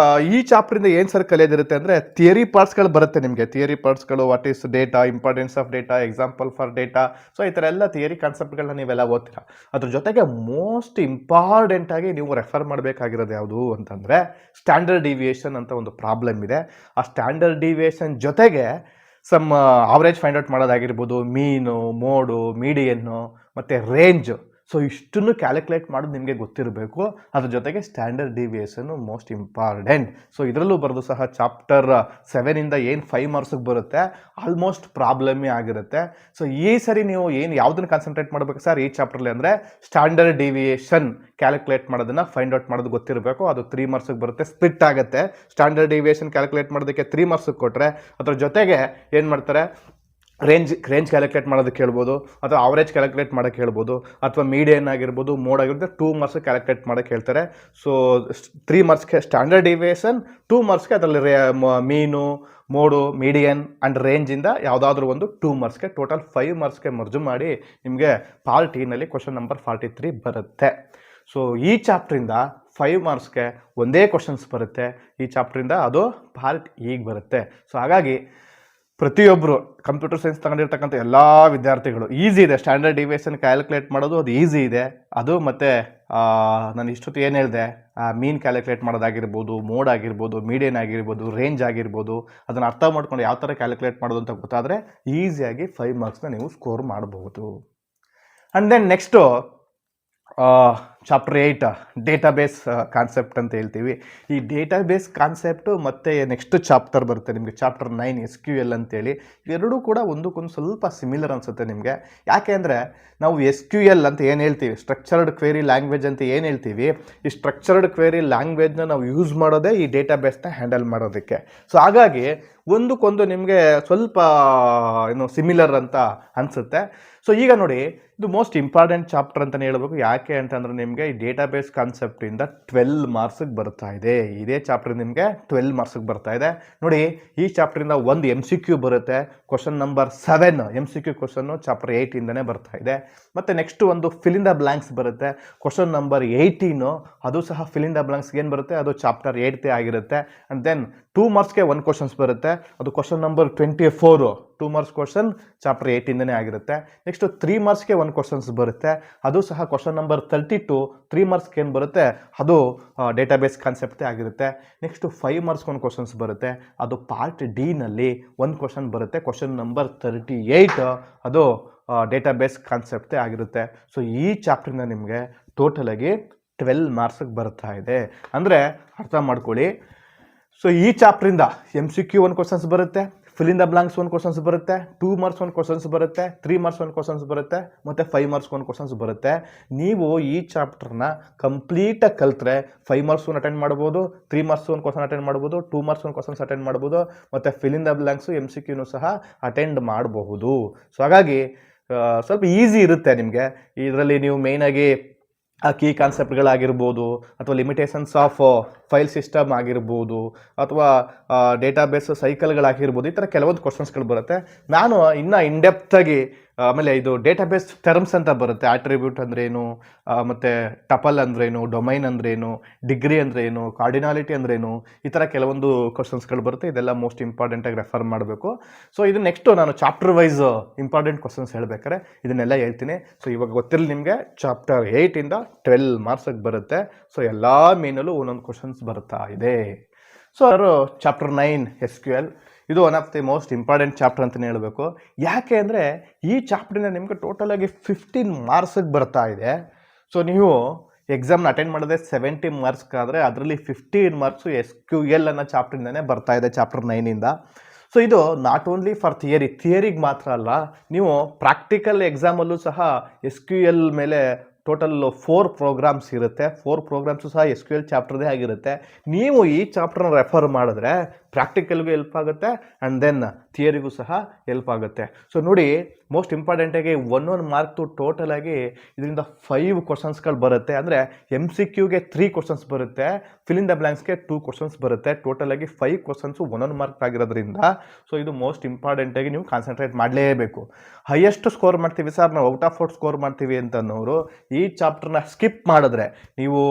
ಈ ಚಾಪ್ಟ್ರಿಂದ ಏನು ಸರ್ ಕಲಿಯೋದಿರುತ್ತೆ ಅಂದರೆ ಥಿಯರಿ ಪಾರ್ಟ್ಸ್ಗಳು ಬರುತ್ತೆ ನಿಮಗೆ. ಥಿಯರಿ ಪಾರ್ಟ್ಸ್ಗಳು, what is data, importance of data, example for data. So ಈ ಥರ ಎಲ್ಲ ಥಿಯರಿ ಕಾನ್ಸೆಪ್ಟ್ಗಳನ್ನ ನೀವೆಲ್ಲ ಓದ್ತೀರಾ. ಅದ್ರ ಜೊತೆಗೆ ಮೋಸ್ಟ್ ಇಂಪಾರ್ಟೆಂಟಾಗಿ ನೀವು ರೆಫರ್ ಮಾಡಬೇಕಾಗಿರೋದು ಯಾವುದು ಅಂತಂದರೆ ಸ್ಟ್ಯಾಂಡರ್ಡ್ ಡಿವಿಯೇಷನ್ ಅಂತ ಒಂದು ಪ್ರಾಬ್ಲಮ್ ಇದೆ. ಆ ಸ್ಟ್ಯಾಂಡರ್ಡ್ ಡಿವಿಯೇಷನ್ ಜೊತೆಗೆ ಸಮ್ ಆವ್ರೇಜ್ ಫೈಂಡ್ ಔಟ್ ಮಾಡೋದಾಗಿರ್ಬೋದು, ಮೀನು, ಮೋಡು, ಮೀಡಿಯನ್ನು ಮತ್ತು ರೇಂಜ್. ಸೊ ಇಷ್ಟನ್ನು ಕ್ಯಾಲ್ಕುಲೇಟ್ ಮಾಡೋದು ನಿಮಗೆ ಗೊತ್ತಿರಬೇಕು. ಅದ್ರ ಜೊತೆಗೆ ಸ್ಟ್ಯಾಂಡರ್ಡ್ ಡಿವಿಯೇಷನ್ನು ಮೋಸ್ಟ್ ಇಂಪಾರ್ಟೆಂಟ್. ಸೊ ಇದರಲ್ಲೂ ಬರೋದು ಸಹ ಚಾಪ್ಟರ್ 7 ಇಂದ ಏನು 5 ಮಾರ್ಕ್ಸಿಗೆ ಬರುತ್ತೆ ಆಲ್ಮೋಸ್ಟ್ ಪ್ರಾಬ್ಲಮ್ಮೇ ಆಗಿರುತ್ತೆ. ಸೊ ಈ ಸರಿ ನೀವು ಯಾವುದನ್ನು ಕಾನ್ಸಂಟ್ರೇಟ್ ಮಾಡಬೇಕು ಸರ್ ಈ ಚಾಪ್ಟ್ರಲ್ಲಿ ಅಂದರೆ ಸ್ಟ್ಯಾಂಡರ್ಡ್ ಡಿವಿಯೇಷನ್ ಕ್ಯಾಲ್ಕುಲೇಟ್ ಮಾಡೋದನ್ನು ಫೈಂಡ್ ಔಟ್ ಮಾಡೋದು ಗೊತ್ತಿರಬೇಕು. ಅದು 3 ಮಾರ್ಕ್ಸಿಗೆ ಬರುತ್ತೆ, ಸ್ಪ್ಲಿಟ್ ಆಗುತ್ತೆ. ಸ್ಟ್ಯಾಂಡರ್ಡ್ ಡಿವಿಯೇಷನ್ ಕ್ಯಾಲ್ಕುಲೇಟ್ ಮಾಡೋದಕ್ಕೆ 3 ಮಾರ್ಕ್ಸಿಗೆ ಕೊಟ್ಟರೆ ಅದ್ರ ಜೊತೆಗೆ ಏನು ಮಾಡ್ತಾರೆ, ರೇಂಜ್ ಕ್ಯಾಲ್ಕುಲೇಟ್ ಮಾಡೋದಕ್ಕೆ ಹೇಳ್ಬೋದು, ಅಥವಾ ಅವರೇಜ್ ಕ್ಯಾಲ್ಕುಲೇಟ್ ಮಾಡೋಕ್ಕೆ ಹೇಳ್ಬೋದು, ಅಥವಾ ಮೀಡಿಯನ್ ಆಗಿರ್ಬೋದು, ಮೋಡ್ ಆಗಿರುತ್ತೆ. 2 ಮಾರ್ಕ್ಸ್ ಕ್ಯಾಲ್ಕುಲೇಟ್ ಮಾಡೋಕ್ಕೆ ಹೇಳ್ತಾರೆ. ಸೊ 3 ಮಾರ್ಕ್ಸ್ಗೆ ಸ್ಟ್ಯಾಂಡರ್ಡ್ ಡಿವಿಯೇಷನ್, 2 ಮಾರ್ಕ್ಸ್ಗೆ ಅದರಲ್ಲಿ ಮೀನು, ಮೋಡು, ಮೀಡಿಯನ್ ಆ್ಯಂಡ್ ರೇಂಜಿಂದ ಯಾವುದಾದ್ರೂ ಒಂದು 2 ಮಾರ್ಕ್ಸ್ಗೆ, ಟೋಟಲ್ 5 ಮಾರ್ಕ್ಸ್ಗೆ ಮರ್ಜು ಮಾಡಿ ನಿಮಗೆ ಪಾರ್ಟ್ ನಲ್ಲಿ ಕ್ವಶನ್ ನಂಬರ್ 43 ಬರುತ್ತೆ. ಸೊ ಈ ಚಾಪ್ಟ್ರಿಂದ 5 ಮಾರ್ಕ್ಸ್ಗೆ ಒಂದೇ ಕ್ವಶನ್ಸ್ ಬರುತ್ತೆ. ಈ ಚಾಪ್ಟ್ರಿಂದ ಅದು ಪಾರ್ಟ್ ಈಗ ಬರುತ್ತೆ. ಸೊ ಹಾಗಾಗಿ ಪ್ರತಿಯೊಬ್ಬರು ಕಂಪ್ಯೂಟರ್ ಸೈನ್ಸ್ ತಗೊಂಡಿರ್ತಕ್ಕಂಥ ಎಲ್ಲ ವಿದ್ಯಾರ್ಥಿಗಳು ಈಸಿ ಇದೆ. ಸ್ಟ್ಯಾಂಡರ್ಡ್ ಡಿವಿಯೇಷನ್ ಕ್ಯಾಲ್ಕುಲೇಟ್ ಮಾಡೋದು ಅದು ಈಸಿ ಇದೆ. ಅದು ಮತ್ತು ನಾನು ಇಷ್ಟೊತ್ತು ಏನು ಹೇಳಿದೆ, ಮೀನ್ ಕ್ಯಾಲ್ಕುಲೇಟ್ ಮಾಡೋದಾಗಿರ್ಬೋದು, ಮೋಡ್ ಆಗಿರ್ಬೋದು, ಮೀಡಿಯನ್ ಆಗಿರ್ಬೋದು, ರೇಂಜ್ ಆಗಿರ್ಬೋದು, ಅದನ್ನು ಅರ್ಥ ಮಾಡ್ಕೊಂಡು ಯಾವ ಥರ ಕ್ಯಾಲ್ಕುಲೇಟ್ ಮಾಡೋದು ಅಂತ ಗೊತ್ತಾದರೆ ಈಸಿಯಾಗಿ 5 ಮಾರ್ಕ್ಸ್ನ ನೀವು ಸ್ಕೋರ್ ಮಾಡಬಹುದು. And then next chapter 8 database concept ಅಂತ ಹೇಳ್ತೀವಿ. ಈ ಡೇಟಾಬೇಸ್ ಕಾನ್ಸೆಪ್ಟು ಮತ್ತು ನೆಕ್ಸ್ಟ್ ಚಾಪ್ಟರ್ ಬರುತ್ತೆ ನಿಮಗೆ, ಚಾಪ್ಟರ್ 9 SQL ಅಂತೇಳಿ. ಇವೆರಡೂ ಕೂಡ ಒಂದಕ್ಕೊಂದು ಸ್ವಲ್ಪ ಸಿಮಿಲರ್ ಅನಿಸುತ್ತೆ ನಿಮಗೆ. ಯಾಕೆ ಅಂದರೆ ನಾವು SQL ಅಂತ ಏನು ಹೇಳ್ತೀವಿ, ಸ್ಟ್ರಕ್ಚರ್ಡ್ ಕ್ವೆರಿ ಲ್ಯಾಂಗ್ವೇಜ್ ಅಂತ ಏನು ಹೇಳ್ತೀವಿ, ಈ ಸ್ಟ್ರಕ್ಚರ್ಡ್ ಕ್ವೆರಿ ಲ್ಯಾಂಗ್ವೇಜ್ನ ನಾವು ಯೂಸ್ ಮಾಡೋದೇ ಈ ಡೇಟಾಬೇಸ್ನ ಹ್ಯಾಂಡಲ್ ಮಾಡೋದಕ್ಕೆ. ಸೊ ಹಾಗಾಗಿ ಒಂದಕ್ಕೊಂದು ನಿಮಗೆ ಸ್ವಲ್ಪ ಸಿಮಿಲರ್ ಅಂತ ಅನಿಸುತ್ತೆ. ಸೊ ಈಗ ನೋಡಿ, ಇದು ಮೋಸ್ಟ್ ಇಂಪಾರ್ಟೆಂಟ್ ಚಾಪ್ಟರ್ ಅಂತಲೇ ಹೇಳ್ಬೇಕು. ಯಾಕೆ ಅಂತಂದರೆ ನಿಮಗೆ ಈ ಡೇಟಾಬೇಸ್ ಕಾನ್ಸೆಪ್ಟಿಂದ 12 ಮಾರ್ಕ್ಸಿಗೆ ಬರ್ತಾ ಇದೆ. ಇದೇ ಚಾಪ್ಟರ್ ನಿಮಗೆ 12 ಮಾರ್ಕ್ಸಿಗೆ ಬರ್ತಾ ಇದೆ. ನೋಡಿ, ಈ ಚಾಪ್ಟರಿಂದ ಒಂದು MCQ ಬರುತ್ತೆ, question number 7 MCQ question chapter 8ಇಂದನೇ ಬರ್ತಾ ಇದೆ. ಮತ್ತು ನೆಕ್ಸ್ಟ್ ಒಂದು ಫಿಲ್ ಇನ್ ದ ಬ್ಲಾಂಕ್ಸ್ ಬರುತ್ತೆ, ಕ್ವಶನ್ ನಂಬರ್ 18, ಅದು ಸಹ ಫಿಲ್ ಇನ್ ದ ಬ್ಲಾಂಕ್ಸ್ಗೆ ಏನು ಬರುತ್ತೆ, ಅದು ಚಾಪ್ಟರ್ 8 ಆಗಿರುತ್ತೆ. ಆ್ಯಂಡ್ ದೆನ್ 2 ಮಾರ್ಕ್ಸ್ಗೆ 1 ಕ್ವಶನ್ಸ್ ಬರುತ್ತೆ, ಅದು question number 24, 2 marks question chapter 8ಇಂದನೇ ಆಗಿರುತ್ತೆ. ನೆಕ್ಸ್ಟ್ 3 ಮಾರ್ಕ್ಸ್ಗೆ 1 ಕ್ವಶನ್ಸ್ ಬರುತ್ತೆ, ಅದು ಸಹ ಕ್ವಶನ್ ನಂಬರ್ 32, 3 ಮಾರ್ಕ್ಸ್ಗೆ ಏನು ಬರುತ್ತೆ, ಅದು ಡೇಟಾಬೇಸ್ ಕಾನ್ಸೆಪ್ಟೇ ಆಗಿರುತ್ತೆ. ನೆಕ್ಸ್ಟ್ 5 ಮಾರ್ಕ್ಸ್ಗೆ 1 ಕ್ವಶನ್ಸ್ ಬರುತ್ತೆ, ಅದು ಪಾರ್ಟ್ ನಲ್ಲಿ 1 ಕ್ವಶನ್ ಬರುತ್ತೆ, ಕ್ವಶನ್ ನಂಬರ್ 38, ಅದು ಡೇಟಾಬೇಸ್ ಕಾನ್ಸೆಪ್ಟೇ ಆಗಿರುತ್ತೆ. ಸೊ ಈ ಚಾಪ್ಟರ್ನ ನಿಮಗೆ ಟೋಟಲಾಗಿ 12 ಮಾರ್ಕ್ಸಿಗೆ ಬರ್ತಾ ಇದೆ. ಅಂದರೆ ಅರ್ಥ ಮಾಡ್ಕೊಳ್ಳಿ. ಸೊ ಈ ಚಾಪ್ಟ್ರಿಂದ MCQ 1 ಕ್ವಶನ್ಸ್ ಬರುತ್ತೆ, fill in the blanks 1 questions ಬರುತ್ತೆ, 2 ಮಾರ್ಕ್ಸ್ 1 ಕ್ವಶನ್ಸ್ ಬರುತ್ತೆ, 3 ಮಾರ್ಕ್ಸ್ 1 ಕ್ವಶನ್ಸ್ ಬರುತ್ತೆ, ಮತ್ತು 5 ಮಾರ್ಕ್ಸ್ 1 ಕ್ವಶನ್ಸ್ ಬರುತ್ತೆ. ನೀವು ಈ ಚಾಪ್ಟರ್ನ ಕಂಪ್ಲೀಟಾಗಿ ಕಲಿತ್ರೆ 5 ಮಾರ್ಕ್ಸ್ 1 ಅಟೆಂಡ್ ಮಾಡ್ಬೋದು, 3 ಮಾರ್ಕ್ಸ್ 1 ಕ್ವಶನ್ ಅಟೆಂಡ್ ಮಾಡ್ಬೋದು, 2 ಮಾರ್ಕ್ಸ್ 1 ಕ್ವಶನ್ಸ್ ಅಟೆಂಡ್ ಮಾಡ್ಬೋದು, ಮತ್ತು ಫಿಲ್ ಇನ್ ದ ಬ್ಲಾಂಕ್ಸು MCQನೂ ಸಹ ಅಟೆಂಡ್ ಮಾಡಬಹುದು. ಸೊ ಹಾಗಾಗಿ ಸ್ವಲ್ಪ ಈಸಿ ಇರುತ್ತೆ ನಿಮಗೆ. ಇದರಲ್ಲಿ ನೀವು ಮೇಯ್ನಾಗಿ ಕೀ ಕಾನ್ಸೆಪ್ಟ್ಗಳಾಗಿರ್ಬೋದು, ಅಥವಾ ಲಿಮಿಟೇಷನ್ಸ್ ಆಫ್ ಫೈಲ್ ಸಿಸ್ಟಮ್ ಆಗಿರ್ಬೋದು, ಅಥವಾ ಡೇಟಾಬೇಸ್ ಸೈಕಲ್ಗಳಾಗಿರ್ಬೋದು, ಈ ಥರ ಕೆಲವೊಂದು ಕ್ವಶನ್ಸ್ಗಳು ಬರುತ್ತೆ. ನಾನು ಇನ್ನೂ ಇನ್ಡೆಪ್ತಾಗಿ ಆಮೇಲೆ ಇದು ಡೇಟಾಬೇಸ್ ಟರ್ಮ್ಸ್ ಅಂತ ಬರುತ್ತೆ, ಆಟ್ರಿಬ್ಯೂಟ್ ಅಂದ್ರೇನು, ಮತ್ತು ಟಪಲ್ ಅಂದ್ರೇನು, ಡೊಮೈನ್ ಅಂದ್ರೇನು, ಡಿಗ್ರಿ ಅಂದ್ರೇನು, ಕಾರ್ಡಿನಾಲಿಟಿ ಅಂದ್ರೇನು, ಈ ಥರ ಕೆಲವೊಂದು ಕ್ವಶನ್ಸ್ಗಳು ಬರುತ್ತೆ. ಇದೆಲ್ಲ ಮೋಸ್ಟ್ ಇಂಪಾರ್ಟೆಂಟಾಗಿ ರೆಫರ್ ಮಾಡಬೇಕು. ಸೊ ಇದು ನೆಕ್ಸ್ಟು ನಾನು ಚಾಪ್ಟರ್ ವೈಸ್ ಇಂಪಾರ್ಟೆಂಟ್ ಕ್ವಶನ್ಸ್ ಹೇಳ್ಬೇಕಾದ್ರೆ ಇದನ್ನೆಲ್ಲ ಹೇಳ್ತೀನಿ. ಸೊ ಇವಾಗ ಗೊತ್ತಿರಲಿ ನಿಮಗೆ, ಚಾಪ್ಟರ್ 8ಇಂದ 12 ಮಾರ್ಕ್ಸಿಗೆ ಬರುತ್ತೆ. ಸೊ ಎಲ್ಲ ಮೇನಲ್ಲೂ ಒಂದೊಂದು ಕ್ವಶನ್ಸ್ ಬರ್ತಾ ಇದೆ. ಸೊ ಅವರು ಚಾಪ್ಟರ್ 9 SQL, ಇದು one of the most important chapter ಅಂತಲೇ ಹೇಳಬೇಕು. ಯಾಕೆ ಅಂದರೆ ಈ ಚಾಪ್ಟ್ರಿಂದ ನಿಮಗೆ ಟೋಟಲಾಗಿ 15 ಮಾರ್ಕ್ಸಿಗೆ ಬರ್ತಾ ಇದೆ. ಸೊ ನೀವು ಎಕ್ಸಾಮ್ನ ಅಟೆಂಡ್ ಮಾಡೋದೇ 70 ಮಾರ್ಕ್ಸ್ಗಾದರೆ ಅದರಲ್ಲಿ 15 ಮಾರ್ಕ್ಸು SQL ಅನ್ನೋ ಚಾಪ್ಟ್ರಿಂದನೇ ಬರ್ತಾ ಇದೆ, ಚಾಪ್ಟರ್ 9ಇಂದ. ಸೊ ಇದು ನಾಟ್ ಓನ್ಲಿ ಫಾರ್ ಥಿಯರಿಗೆ ಮಾತ್ರ ಅಲ್ಲ, ನೀವು ಪ್ರಾಕ್ಟಿಕಲ್ ಎಕ್ಸಾಮಲ್ಲೂ ಸಹ SQL ಮೇಲೆ ಟೋಟಲ್ 4 ಪ್ರೋಗ್ರಾಮ್ಸ್ ಇರುತ್ತೆ. 4 ಪ್ರೋಗ್ರಾಮ್ಸು ಸಹ SQL ಚಾಪ್ಟರ್ದೇ ಆಗಿರುತ್ತೆ. ನೀವು ಈ ಚಾಪ್ಟರ್ನ ರೆಫರ್ ಮಾಡಿದ್ರೆ ಪ್ರಾಕ್ಟಿಕಲ್ಗೂ ಹೆಲ್ಪ್ ಆಗುತ್ತೆ, ಆ್ಯಂಡ್ ದೆನ್ ಥಿಯರಿಗೂ ಸಹ ಹೆಲ್ಪ್ ಆಗುತ್ತೆ. ಸೊ ನೋಡಿ, ಮೋಸ್ಟ್ ಇಂಪಾರ್ಟೆಂಟಾಗಿ 1 ಮಾರ್ಕ್ದು ಟೋಟಲಾಗಿ ಇದರಿಂದ 5 ಕ್ವಶನ್ಸ್ಗಳು ಬರುತ್ತೆ. ಅಂದರೆ MCQಗೆ 3 ಕ್ವಶನ್ಸ್ ಬರುತ್ತೆ, ಫಿಲ್ ಇನ್ ದ ಬ್ಲಾಂಕ್ಸ್ಗೆ 2 ಕ್ವಶನ್ಸ್ ಬರುತ್ತೆ. ಟೋಟಲಾಗಿ 5 ಕ್ವಶನ್ಸು 1 ಮಾರ್ಕ್ ಆಗಿರೋದ್ರಿಂದ ಸೊ ಇದು ಮೋಸ್ಟ್ ಇಂಪಾರ್ಟೆಂಟಾಗಿ ನೀವು ಕಾನ್ಸಂಟ್ರೇಟ್ ಮಾಡಲೇಬೇಕು. ಹೈಯೆಸ್ಟ್ ಸ್ಕೋರ್ ಮಾಡ್ತೀವಿ ಸರ್, ನಾವು ಔಟ್ ಆಫ್ 4 ಸ್ಕೋರ್ ಮಾಡ್ತೀವಿ ಅಂತನೋರು ಈ ಚಾಪ್ಟರ್ನ ಸ್ಕಿಪ್ ಮಾಡಿದ್ರೆ ನೀವು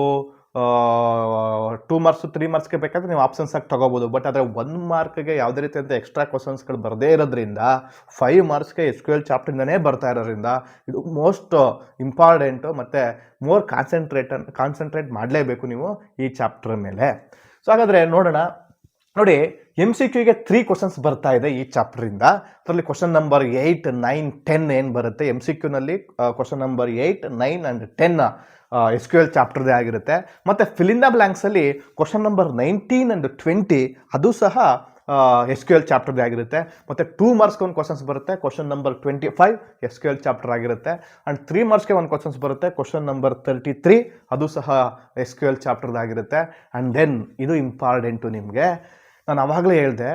2 ಮಾರ್ಕ್ಸು 3 ಮಾರ್ಕ್ಸ್ಗೆ ಬೇಕಾದರೆ ನೀವು ಆಪ್ಷನ್ಸ್ ಆಗಿ ತೊಗೋಬೋದು. ಬಟ್ ಆದರೆ 1 ಮಾರ್ಕ್ಗೆ ಯಾವುದೇ ರೀತಿಯಂಥ ಎಕ್ಸ್ಟ್ರಾ ಕ್ವಶನ್ಸ್ಗಳು ಬರದೇ ಇರೋದ್ರಿಂದ 5 ಮಾರ್ಕ್ಸ್ಗೆ SQL ಚಾಪ್ಟ್ರಿಂದನೇ ಬರ್ತಾ ಇರೋದ್ರಿಂದ ಇದು ಮೋಸ್ಟ್ ಇಂಪಾರ್ಟೆಂಟು, ಮತ್ತು ಮೋರ್ ಕಾನ್ಸಂಟ್ರೇಟ್ ಮಾಡಲೇಬೇಕು ನೀವು ಈ ಚಾಪ್ಟರ್ ಮೇಲೆ. ಸೊ ಹಾಗಾದರೆ ನೋಡೋಣ. ನೋಡಿ, MCQಗೆ 3 ಕ್ವಶನ್ಸ್ ಬರ್ತಾ ಇದೆ ಈ ಚಾಪ್ಟರಿಂದ. ಅದರಲ್ಲಿ ಕ್ವಶನ್ ನಂಬರ್ 8, 9, 10 ಏನು ಬರುತ್ತೆ MCQನಲ್ಲಿ, ಕ್ವಶನ್ ನಂಬರ್ 8, 9 ಆ್ಯಂಡ್ 10 SQL ಚಾಪ್ಟರ್ದೇ ಆಗಿರುತ್ತೆ. ಮತ್ತು ಫಿಲ್ ಇನ್ ದ ಬ್ಲಾಂಕ್ಸಲ್ಲಿ ಕ್ವಶನ್ ನಂಬರ್ 19 ಆ್ಯಂಡ್ 20 ಅದು ಸಹ SQL ಚಾಪ್ಟರ್ದೇ ಆಗಿರುತ್ತೆ. ಮತ್ತು 2 ಮಾರ್ಕ್ಸ್ಗೆ 1 ಕ್ವಶನ್ಸ್ ಬರುತ್ತೆ, ಕ್ವಶನ್ ನಂಬರ್ 25 SQL ಚಾಪ್ಟರ್ ಆಗಿರುತ್ತೆ. ಆ್ಯಂಡ್ 3 ಮಾರ್ಕ್ಸ್ಗೆ 1 ಕ್ವಶನ್ಸ್ ಬರುತ್ತೆ, ಕ್ವಶನ್ ನಂಬರ್ 33 ಅದು ಸಹ SQL ಚಾಪ್ಟರ್ದಾಗಿರುತ್ತೆ. ಆ್ಯಂಡ್ ದೆನ್ ಇದು ಇಂಪಾರ್ಟೆಂಟು ನಿಮಗೆ. ನಾನು ಆವಾಗಲೇ ಹೇಳಿದೆ,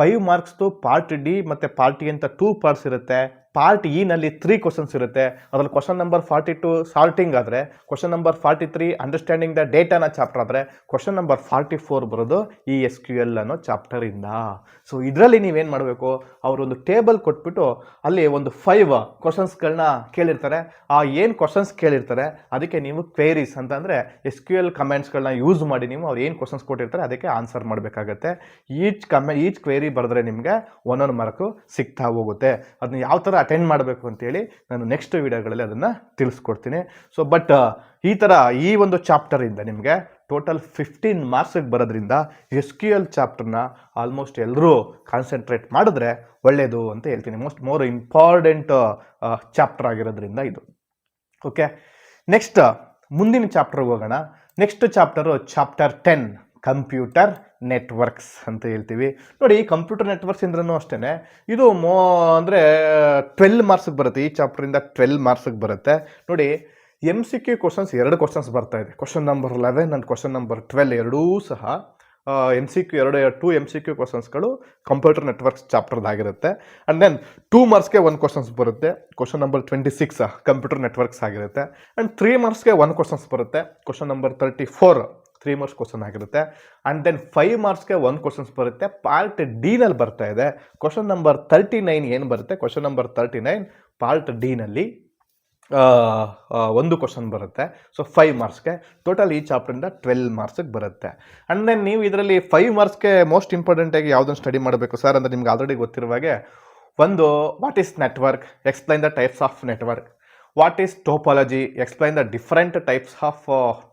5 ಮಾರ್ಕ್ಸ್ದು ಪಾರ್ಟ್ ಡಿ ಮತ್ತು ಪಾರ್ಟ್ ಇ ಅಂತ 2 ಪಾರ್ಟ್ಸ್ ಇರುತ್ತೆ. ಪಾರ್ಟ್ ಇನಲ್ಲಿ 3 ಕ್ವಶನ್ಸ್ ಇರುತ್ತೆ. ಅದರಲ್ಲಿ ಕ್ವಶನ್ ನಂಬರ್ 42 ಸಾರ್ಟಿಂಗ್ ಆದರೆ, ಕ್ವಶನ್ ನಂಬರ್ 43 ಅಂಡರ್ಸ್ಟ್ಯಾಂಡಿಂಗ್ ದ ಡೇಟಾನ ಚಾಪ್ಟರ್ ಆದರೆ, ಕ್ವಶನ್ ನಂಬರ್ 44 ಬರೋದು ಈ SQL ಅನ್ನೋ ಚಾಪ್ಟರಿಂದ. ಸೊ ಇದರಲ್ಲಿ ನೀವೇನು ಮಾಡಬೇಕು, ಅವರೊಂದು ಟೇಬಲ್ ಕೊಟ್ಬಿಟ್ಟು ಅಲ್ಲಿ ಒಂದು 5 ಕ್ವಶನ್ಸ್ಗಳನ್ನ ಕೇಳಿರ್ತಾರೆ. ಆ ಏನು ಕ್ವಶನ್ಸ್ ಕೇಳಿರ್ತಾರೆ ಅದಕ್ಕೆ ನೀವು ಕ್ವೇರೀಸ್ ಅಂತಂದರೆ SQL ಕಮೆಂಟ್ಸ್ಗಳನ್ನ ಯೂಸ್ ಮಾಡಿ ನೀವು ಅವ್ರು ಏನು ಕ್ವಶನ್ಸ್ ಕೊಟ್ಟಿರ್ತಾರೆ ಅದಕ್ಕೆ ಆನ್ಸರ್ ಮಾಡಬೇಕಾಗತ್ತೆ. ಈಚ್ ಕ್ವೇರಿ ಬರೆದ್ರೆ ನಿಮಗೆ 1 ಮಾರ್ಕು ಸಿಗ್ತಾ ಹೋಗುತ್ತೆ. ಅದನ್ನ ಯಾವ ಥರ ಅಟೆಂಡ್ ಮಾಡಬೇಕು ಅಂತೇಳಿ ನಾನು ನೆಕ್ಸ್ಟ್ ವಿಡಿಯೋಗಳಲ್ಲಿ ಅದನ್ನು ತಿಳಿಸ್ಕೊಡ್ತೀನಿ. ಸೊ ಬಟ್ ಈ ಒಂದು ಚಾಪ್ಟರಿಂದ ನಿಮಗೆ ಟೋಟಲ್ 15 ಮಾರ್ಕ್ಸಿಗೆ ಬರೋದ್ರಿಂದ SQL ಚಾಪ್ಟರ್ನ ಆಲ್ಮೋಸ್ಟ್ ಎಲ್ಲರೂ ಕಾನ್ಸಂಟ್ರೇಟ್ ಮಾಡಿದ್ರೆ ಒಳ್ಳೆಯದು ಅಂತ ಹೇಳ್ತೀನಿ. ಮೋರ್ ಇಂಪಾರ್ಟೆಂಟ್ ಚಾಪ್ಟರ್ ಆಗಿರೋದ್ರಿಂದ ಇದು. ಓಕೆ, ನೆಕ್ಸ್ಟ್ ಮುಂದಿನ ಚಾಪ್ಟರ್ಗೆ ಹೋಗೋಣ. ನೆಕ್ಸ್ಟ್ ಚಾಪ್ಟರ್ 10 ಕಂಪ್ಯೂಟರ್ ನೆಟ್ವರ್ಕ್ಸ್ ಅಂತ ಹೇಳ್ತೀವಿ. ನೋಡಿ, ಕಂಪ್ಯೂಟರ್ ನೆಟ್ವರ್ಕ್ಸ್ ಇಂದ್ರೂ ಅಷ್ಟೇ ಇದು ಅಂದರೆ 12 ಮಾರ್ಕ್ಸಿಗೆ ಬರುತ್ತೆ. ಈ ಚಾಪ್ಟರಿಂದ 12 ಮಾರ್ಕ್ಸಿಗೆ ಬರುತ್ತೆ. ನೋಡಿ, MCQ ಕ್ವಶನ್ಸ್ 2 ಕ್ವಶನ್ಸ್ ಬರ್ತಾ ಇದೆ. Question number 11 and question number 12 ಎರಡೂ ಸಹ MCQ 2 MCQ ಕ್ವಶನ್ಸ್ಗಳು ಕಂಪ್ಯೂಟರ್ ನೆಟ್ವರ್ಕ್ಸ್ ಚಾಪ್ಟರ್ದಾಗಿರುತ್ತೆ. ಆ್ಯಂಡ್ ದೆನ್ 2 ಮಾರ್ಕ್ಸ್ಗೆ 1 ಕ್ವಶನ್ಸ್ ಬರುತ್ತೆ. ಕ್ವಶನ್ ನಂಬರ್ 26 ಕಂಪ್ಯೂಟರ್ ನೆಟ್ವರ್ಕ್ಸ್ ಆಗಿರುತ್ತೆ. ಆ್ಯಂಡ್ 3 ಮಾರ್ಕ್ಸ್ಗೆ 1 ಕ್ವಶನ್ಸ್ ಬರುತ್ತೆ. ಕ್ವಶನ್ ನಂಬರ್ 34 3 ಮಾರ್ಕ್ಸ್ ಕ್ವಶನ್ ಆಗಿರುತ್ತೆ. ಆ್ಯಂಡ್ ದೆನ್ 5 ಮಾರ್ಕ್ಸ್ಗೆ 1 ಕ್ವಶನ್ಸ್ ಬರುತ್ತೆ. ಪಾರ್ಟ್ ಡಿನಲ್ಲಿ ಬರ್ತಾ ಇದೆ. ಕ್ವಶನ್ ನಂಬರ್ 39 ಏನು ಬರುತ್ತೆ, ಕ್ವಶನ್ ನಂಬರ್ 39 ಪಾರ್ಟ್ ಡಿನಲ್ಲಿ 1 ಕ್ವಶನ್ ಬರುತ್ತೆ. ಸೊ 5 ಮಾರ್ಕ್ಸ್ಗೆ ಟೋಟಲ್ ಈ ಚಾಪ್ಟರಿಂದ 12 ಮಾರ್ಕ್ಸಿಗೆ ಬರುತ್ತೆ. ಆ್ಯಂಡ್ ದೆನ್ ನೀವು ಇದರಲ್ಲಿ 5 ಮಾರ್ಕ್ಸ್ಗೆ ಮೋಸ್ಟ್ ಇಂಪಾರ್ಟೆಂಟಾಗಿ ಯಾವುದನ್ನು ಸ್ಟಡಿ ಮಾಡಬೇಕು ಸರ್ ಅಂದರೆ ನಿಮ್ಗೆ ಆಲ್ರೆಡಿ ಗೊತ್ತಿರುವಾಗೆ, ಒಂದು what is network, explain the types of network. What is topology, explain the different types of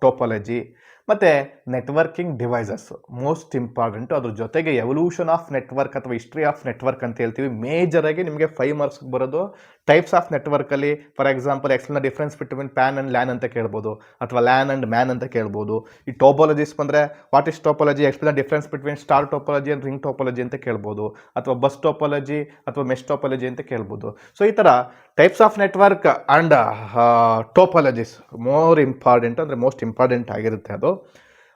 topology. ಮತ್ತು ನೆಟ್ವರ್ಕಿಂಗ್ ಡಿವೈಸಸ್ ಮೋಸ್ಟ್ ಇಂಪಾರ್ಟೆಂಟು. ಅದ್ರ ಜೊತೆಗೆ ಎವಲ್ಯೂಷನ್ ಆಫ್ ನೆಟ್ವರ್ಕ್ ಅಥವಾ ಹಿಸ್ಟ್ರಿ ಆಫ್ ನೆಟ್ವರ್ಕ್ ಅಂತ ಹೇಳ್ತೀವಿ. ಮೇಜರಾಗಿ ನಿಮಗೆ 5 ಮಾರ್ಕ್ಸ್ಗೆ ಬರೋದು ಟೈಪ್ಸ್ ಆಫ್ ನೆಟ್ವರ್ಕಲ್ಲಿ. For example, explain the difference between PAN and LAN ಅಂತ ಕೇಳ್ಬೋದು, ಅಥವಾ ಲ್ಯಾನ್ ಆ್ಯಂಡ್ ಮ್ಯಾನ್ ಅಂತ ಕೇಳ್ಬೋದು. ಈ ಟೋಪಾಲಜೀಸ್ ಬಂದರೆ what is topology, explain the difference between star topology and ring topology ಅಂತ ಕೇಳ್ಬೋದು, ಅಥವಾ ಬಸ್ ಟೋಪಾಲಜಿ ಅಥವಾ ಮೆಶ್ ಟೋಪಾಲಜಿ ಅಂತ ಕೇಳ್ಬೋದು. ಸೊ ಈ ಥರ types of network and topologies more important, ಅಂದರೆ ಮೋಸ್ಟ್ ಇಂಪಾರ್ಟೆಂಟ್ ಆಗಿರುತ್ತೆ ಅದು.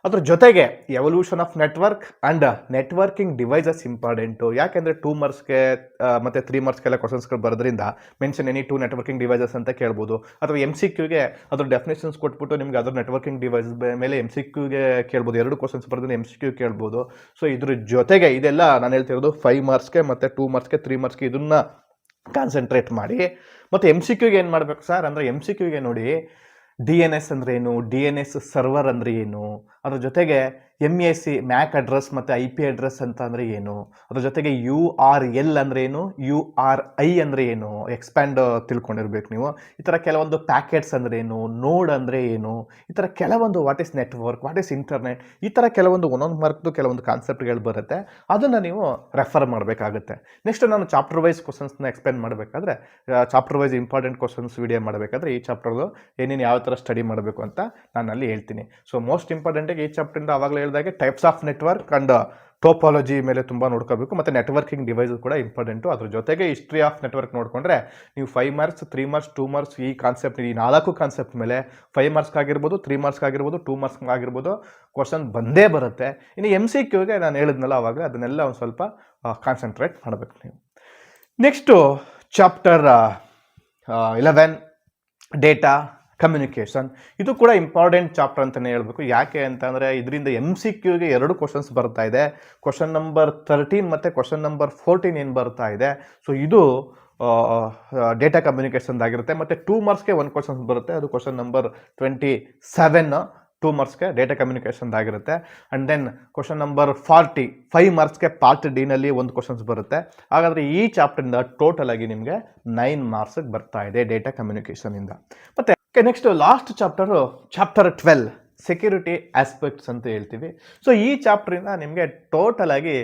ಅದ್ರ ಜೊತೆಗೆ evolution of network and networking devices important. ಯಾಕೆಂದರೆ 2 ಮಾರ್ಕ್ಸ್ಗೆ ಮತ್ತು 3 ಮಾರ್ಕ್ಸ್ಗೆಲ್ಲ ಕ್ವಶನ್ಸ್ಗಳು ಬರೋದ್ರಿಂದ ಮೆನ್ಷನ್ ಎನಿ 2 ನೆಟ್ವರ್ಕಿಂಗ್ ಡಿವೈಸಸ್ ಅಂತ ಕೇಳ್ಬೋದು. ಅಥವಾ MCQಗೆ ಅದ್ರ ಡೆಫಿನೇಷನ್ಸ್ ಕೊಟ್ಬಿಟ್ಟು ನಿಮ್ಗೆ ಅದರ ನೆಟ್ವರ್ಕಿಂಗ್ ಡಿವೈಸ್ ಮೇಲೆ MCQಗೆ ಕೇಳ್ಬೋದು. 2 ಕ್ವಶನ್ಸ್ ಬರೋದ್ರಿಂದ MCQ ಕೇಳ್ಬೋದು. ಸೊ ಇದ್ರ ಜೊತೆಗೆ ಇದೆಲ್ಲ ನಾನು ಹೇಳ್ತಿರೋದು 5 ಮಾರ್ಕ್ಸ್ಗೆ ಮತ್ತು 2 ಮಾರ್ಕ್ಸ್ಗೆ 3 ಮಾರ್ಕ್ಸ್ಗೆ ಇದನ್ನು ಕಾನ್ಸಂಟ್ರೇಟ್ ಮಾಡಿ. ಮತ್ತು MCQಗೆ ಏನು ಮಾಡಬೇಕು ಸರ್ ಅಂದರೆ, MCQಗೆ ನೋಡಿ DNS ಅಂದರೆ ಏನು, DNS ಸರ್ವರ್ ಅಂದರೆ ಏನು, ಅದ್ರ ಜೊತೆಗೆ MAC ಮ್ಯಾಕ್ ಅಡ್ರೆಸ್ ಮತ್ತು IP ಅಡ್ರೆಸ್ ಅಂತ ಅಂದರೆ ಏನು, ಅದ್ರ ಜೊತೆಗೆ URL ಅಂದರೆ ಏನು, URI ಅಂದರೆ ಏನು, ಎಕ್ಸ್ಪ್ಯಾಂಡ್ ತಿಳ್ಕೊಂಡಿರ್ಬೇಕು ನೀವು. ಈ ಥರ ಕೆಲವೊಂದು ಪ್ಯಾಕೆಟ್ಸ್ ಅಂದರೆ ಏನು, ನೋಡ್ ಅಂದರೆ ಏನು, ಈ ಥರ ಕೆಲವೊಂದು what is network, what is internet, ಈ ಥರ ಕೆಲವೊಂದು ಒಂದೊಂದು ಮಾರ್ಕ್ದು ಕೆಲವೊಂದು ಕಾನ್ಸೆಪ್ಟ್ಗಳು ಬರುತ್ತೆ. ಅದನ್ನು ನೀವು ರೆಫರ್ ಮಾಡಬೇಕಾಗುತ್ತೆ. ನೆಕ್ಸ್ಟ್ ನಾನು ಚಾಪ್ಟರ್ ವೈಸ್ ಕ್ವಶನ್ಸ್ನ ಎಕ್ಸ್ಪ್ಲೇನ್ ಮಾಡಬೇಕಾದ್ರೆ, chapter wise important questions video ಮಾಡಬೇಕಾದ್ರೆ ಈ ಚಾಪ್ಟರ್ದು ಏನೇನು ಯಾವ ಥರ ಸ್ಟಡಿ ಮಾಡಬೇಕು ಅಂತ ನಾನು ಅಲ್ಲಿ ಹೇಳ್ತೀನಿ. ಸೊ ಮೋಸ್ಟ್ ಇಂಪಾರ್ಟೆಂಟಾಗಿ ಈ ಚಾಪ್ಟರಿಂದ ಆವಾಗಲೇ ಹೇಳಿದಾಗೆ types of network and topology ಮೇಲೆ ತುಂಬ ನೋಡ್ಕೋಬೇಕು. ಮತ್ತು ನೆಟ್ವರ್ಕಿಂಗ್ ಡಿವೈಸ್ ಕೂಡ ಇಂಪಾರ್ಟೆಂಟು. ಅದ್ರ ಜೊತೆಗೆ ಹಿಸ್ಟ್ರಿ ಆಫ್ ನೆಟ್ವರ್ಕ್ ನೋಡಿಕೊಂಡ್ರೆ ನೀವು 5 ಮಾರ್ಕ್ಸ್ 3 ಮಾರ್ಕ್ಸ್ 2 ಮಾರ್ಕ್ಸ್ ಈ ಕಾನ್ಸೆಪ್ಟ್, ಈ 4 ಕಾನ್ಸೆಪ್ಟ್ ಮೇಲೆ 5 ಮಾರ್ಕ್ಸ್ ಆಗಿರ್ಬೋದು, 3 ಮಾರ್ಕ್ಸ್ ಆಗಿರ್ಬೋದು, 2 ಮಾರ್ಕ್ಸ್ ಆಗಿರ್ಬೋದು ಕ್ವಶನ್ ಬಂದೇ ಬರುತ್ತೆ. ಇನ್ನು MCQಗೆ ನಾನು ಹೇಳಿದ್ನಲ್ಲ ಆವಾಗಲೇ, ಅದನ್ನೆಲ್ಲ ಒಂದು ಸ್ವಲ್ಪ ಕಾನ್ಸಂಟ್ರೇಟ್ ಮಾಡಬೇಕು ನೀವು. Next chapter 11 data communication. ಇದು ಕೂಡ ಇಂಪಾರ್ಟೆಂಟ್ ಚಾಪ್ಟರ್ ಅಂತಲೇ ಹೇಳಬೇಕು. ಯಾಕೆ ಅಂತಂದರೆ ಇದರಿಂದ MCQಗೆ 2 ಕ್ವಶನ್ಸ್ ಬರ್ತಾ ಇದೆ. ಕ್ವಶನ್ ನಂಬರ್ 13 ಮತ್ತು ಕ್ವಶನ್ ನಂಬರ್ 14 ಏನು ಬರ್ತಾ ಇದೆ. ಸೊ ಇದು ಡೇಟಾ ಕಮ್ಯುನಿಕೇಷನ್ದಾಗಿರುತ್ತೆ. ಮತ್ತು 2 ಮಾರ್ಕ್ಸ್ಗೆ 1 ಕ್ವಶನ್ಸ್ ಬರುತ್ತೆ. ಅದು ಕ್ವಶನ್ ನಂಬರ್ 27 2 ಮಾರ್ಕ್ಸ್ಗೆ ಡೇಟಾ ಕಮ್ಯುನಿಕೇಷನ್ದಾಗಿರುತ್ತೆ. ಆ್ಯಂಡ್ ದೆನ್ ಕ್ವಶನ್ ನಂಬರ್ 40 5 ಮಾರ್ಕ್ಸ್ಗೆ ಪಾರ್ಟ್ ಡಿನಲ್ಲಿ 1 ಕ್ವಶನ್ಸ್ ಬರುತ್ತೆ. ಹಾಗಾದರೆ ಈ ಚಾಪ್ಟರಿಂದ ಟೋಟಲ್ ಆಗಿ ನಿಮಗೆ 9 ಮಾರ್ಕ್ಸಿಗೆ ಬರ್ತಾ ಇದೆ ಡೇಟಾ ಕಮ್ಯುನಿಕೇಷನಿಂದ. ಮತ್ತು next last chapter 12 security aspects ಅಂತ ಹೇಳ್ತೀವಿ. ಸೊ ಈ ಚಾಪ್ಟರಿಂದ ನಿಮಗೆ ಟೋಟಲ್ ಆಗಿ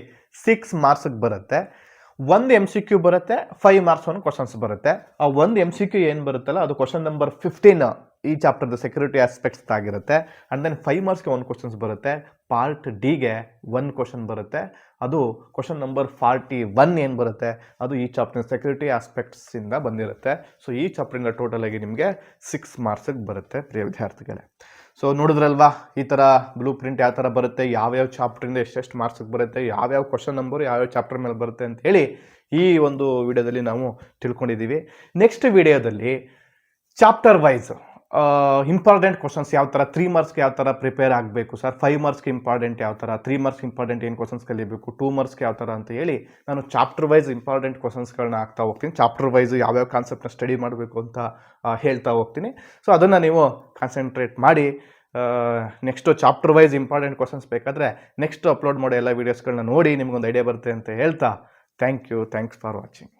6 ಮಾರ್ಕ್ಸಿಗೆ ಬರುತ್ತೆ. 1 MCQ ಬರುತ್ತೆ, 5 ಮಾರ್ಕ್ಸ್ 1 ಕ್ವಶನ್ಸ್ ಬರುತ್ತೆ. ಆ 1 MCQ ಏನು ಬರುತ್ತಲ್ಲ ಅದು ಕ್ವಶನ್ ನಂಬರ್ 15 ಈ ಚಾಪ್ಟರ್ದು ಸೆಕ್ಯೂರಿಟಿ ಆಸ್ಪೆಕ್ಟ್ಸ್ ಆಗಿರುತ್ತೆ. ಆ್ಯಂಡ್ ದೆನ್ 5 ಮಾರ್ಕ್ಸ್ಗೆ 1 ಕ್ವಶನ್ಸ್ ಬರುತ್ತೆ. ಪಾರ್ಟ್ ಡಿಗೆ 1 ಕ್ವಶನ್ ಬರುತ್ತೆ. ಅದು ಕ್ವಶನ್ ನಂಬರ್ 41 ಏನು ಬರುತ್ತೆ ಅದು ಈ ಚಾಪ್ಟರ್ ಸೆಕ್ಯೂರಿಟಿ ಆಸ್ಪೆಕ್ಟ್ಸಿಂದ ಬಂದಿರುತ್ತೆ. ಸೊ ಈ ಚಾಪ್ಟರಿಂದ ಟೋಟಲ್ ಆಗಿ ನಿಮಗೆ 6 ಮಾರ್ಕ್ಸಿಗೆ ಬರುತ್ತೆ ಪ್ರಿಯ ವಿದ್ಯಾರ್ಥಿಗಳೇ. ಸೊ ನೋಡಿದ್ರಲ್ವಾ ಈ ಥರ ಬ್ಲೂ ಪ್ರಿಂಟ್ ಯಾವ ಥರ ಬರುತ್ತೆ, ಯಾವ್ಯಾವ ಚಾಪ್ಟ್ರಿಂದ ಎಷ್ಟೆಷ್ಟು ಮಾರ್ಕ್ಸಿಗೆ ಬರುತ್ತೆ, ಯಾವ್ಯಾವ ಕ್ವಶನ್ ನಂಬರು ಯಾವ್ಯಾವ ಚಾಪ್ಟರ್ ಮೇಲೆ ಬರುತ್ತೆ ಅಂತ ಹೇಳಿ ಈ ಒಂದು ವಿಡಿಯೋದಲ್ಲಿ ನಾವು ತಿಳ್ಕೊಂಡಿದ್ದೀವಿ. ನೆಕ್ಸ್ಟ್ ವಿಡಿಯೋದಲ್ಲಿ ಚಾಪ್ಟರ್ ವೈಸ್ ಇಂಪಾರ್ಟೆಂಟ್ ಕ್ವಶನ್ಸ್ ಯಾವ ಥರ 3 ಮಾರ್ಕ್ಸ್ಗೆ ಯಾವ ಥರ ಪ್ರಿಪೇರ್ ಆಗಬೇಕು ಸರ್, 5 ಮಾರ್ಕ್ಸ್ಗೆ ಇಂಪಾರ್ಟೆಂಟ್ ಯಾವ ಥರ, 3 ಮಾರ್ಕ್ಸ್ಗೆ ಇಂಪಾರ್ಟೆಂಟ್ ಏನು ಕ್ವಶನ್ಸ್ ಕಲಿಬೇಕು, 2 ಮಾರ್ಕ್ಸ್ಗೆ ಯಾವ ಥರ ಅಂತ ಹೇಳಿ ನಾನು ಚಾಪ್ಟರ್ ವೈಸ್ ಇಂಪಾರ್ಟೆಂಟ್ ಕ್ವಶನ್ಸ್ಗಳನ್ನ ಆಗ್ತಾ ಹೋಗ್ತೀನಿ. ಚಾಪ್ಟರ್ ವೈಸ್ ಯಾವ್ಯಾವ ಕಾನ್ಸೆಪ್ಟ್ನ ಸ್ಟಡಿ ಮಾಡಬೇಕು ಅಂತ ಹೇಳ್ತಾ ಹೋಗ್ತೀನಿ. ಸೊ ಅದನ್ನು ನೀವು ಕಾನ್ಸಂಟ್ರೇಟ್ ಮಾಡಿ next chapter wise important questions ಬೇಕಾದರೆ ನೆಕ್ಸ್ಟ್ ಅಪ್ಲೋಡ್ ಮಾಡೋ ಎಲ್ಲ ವೀಡಿಯೋಸ್ಗಳನ್ನ ನೋಡಿ ನಿಮ್ಗೊಂದು ಐಡಿಯಾ ಬರುತ್ತೆ ಅಂತ ಹೇಳ್ತಾ ಥ್ಯಾಂಕ್ಸ್ ಫಾರ್ ವಾಚಿಂಗ್.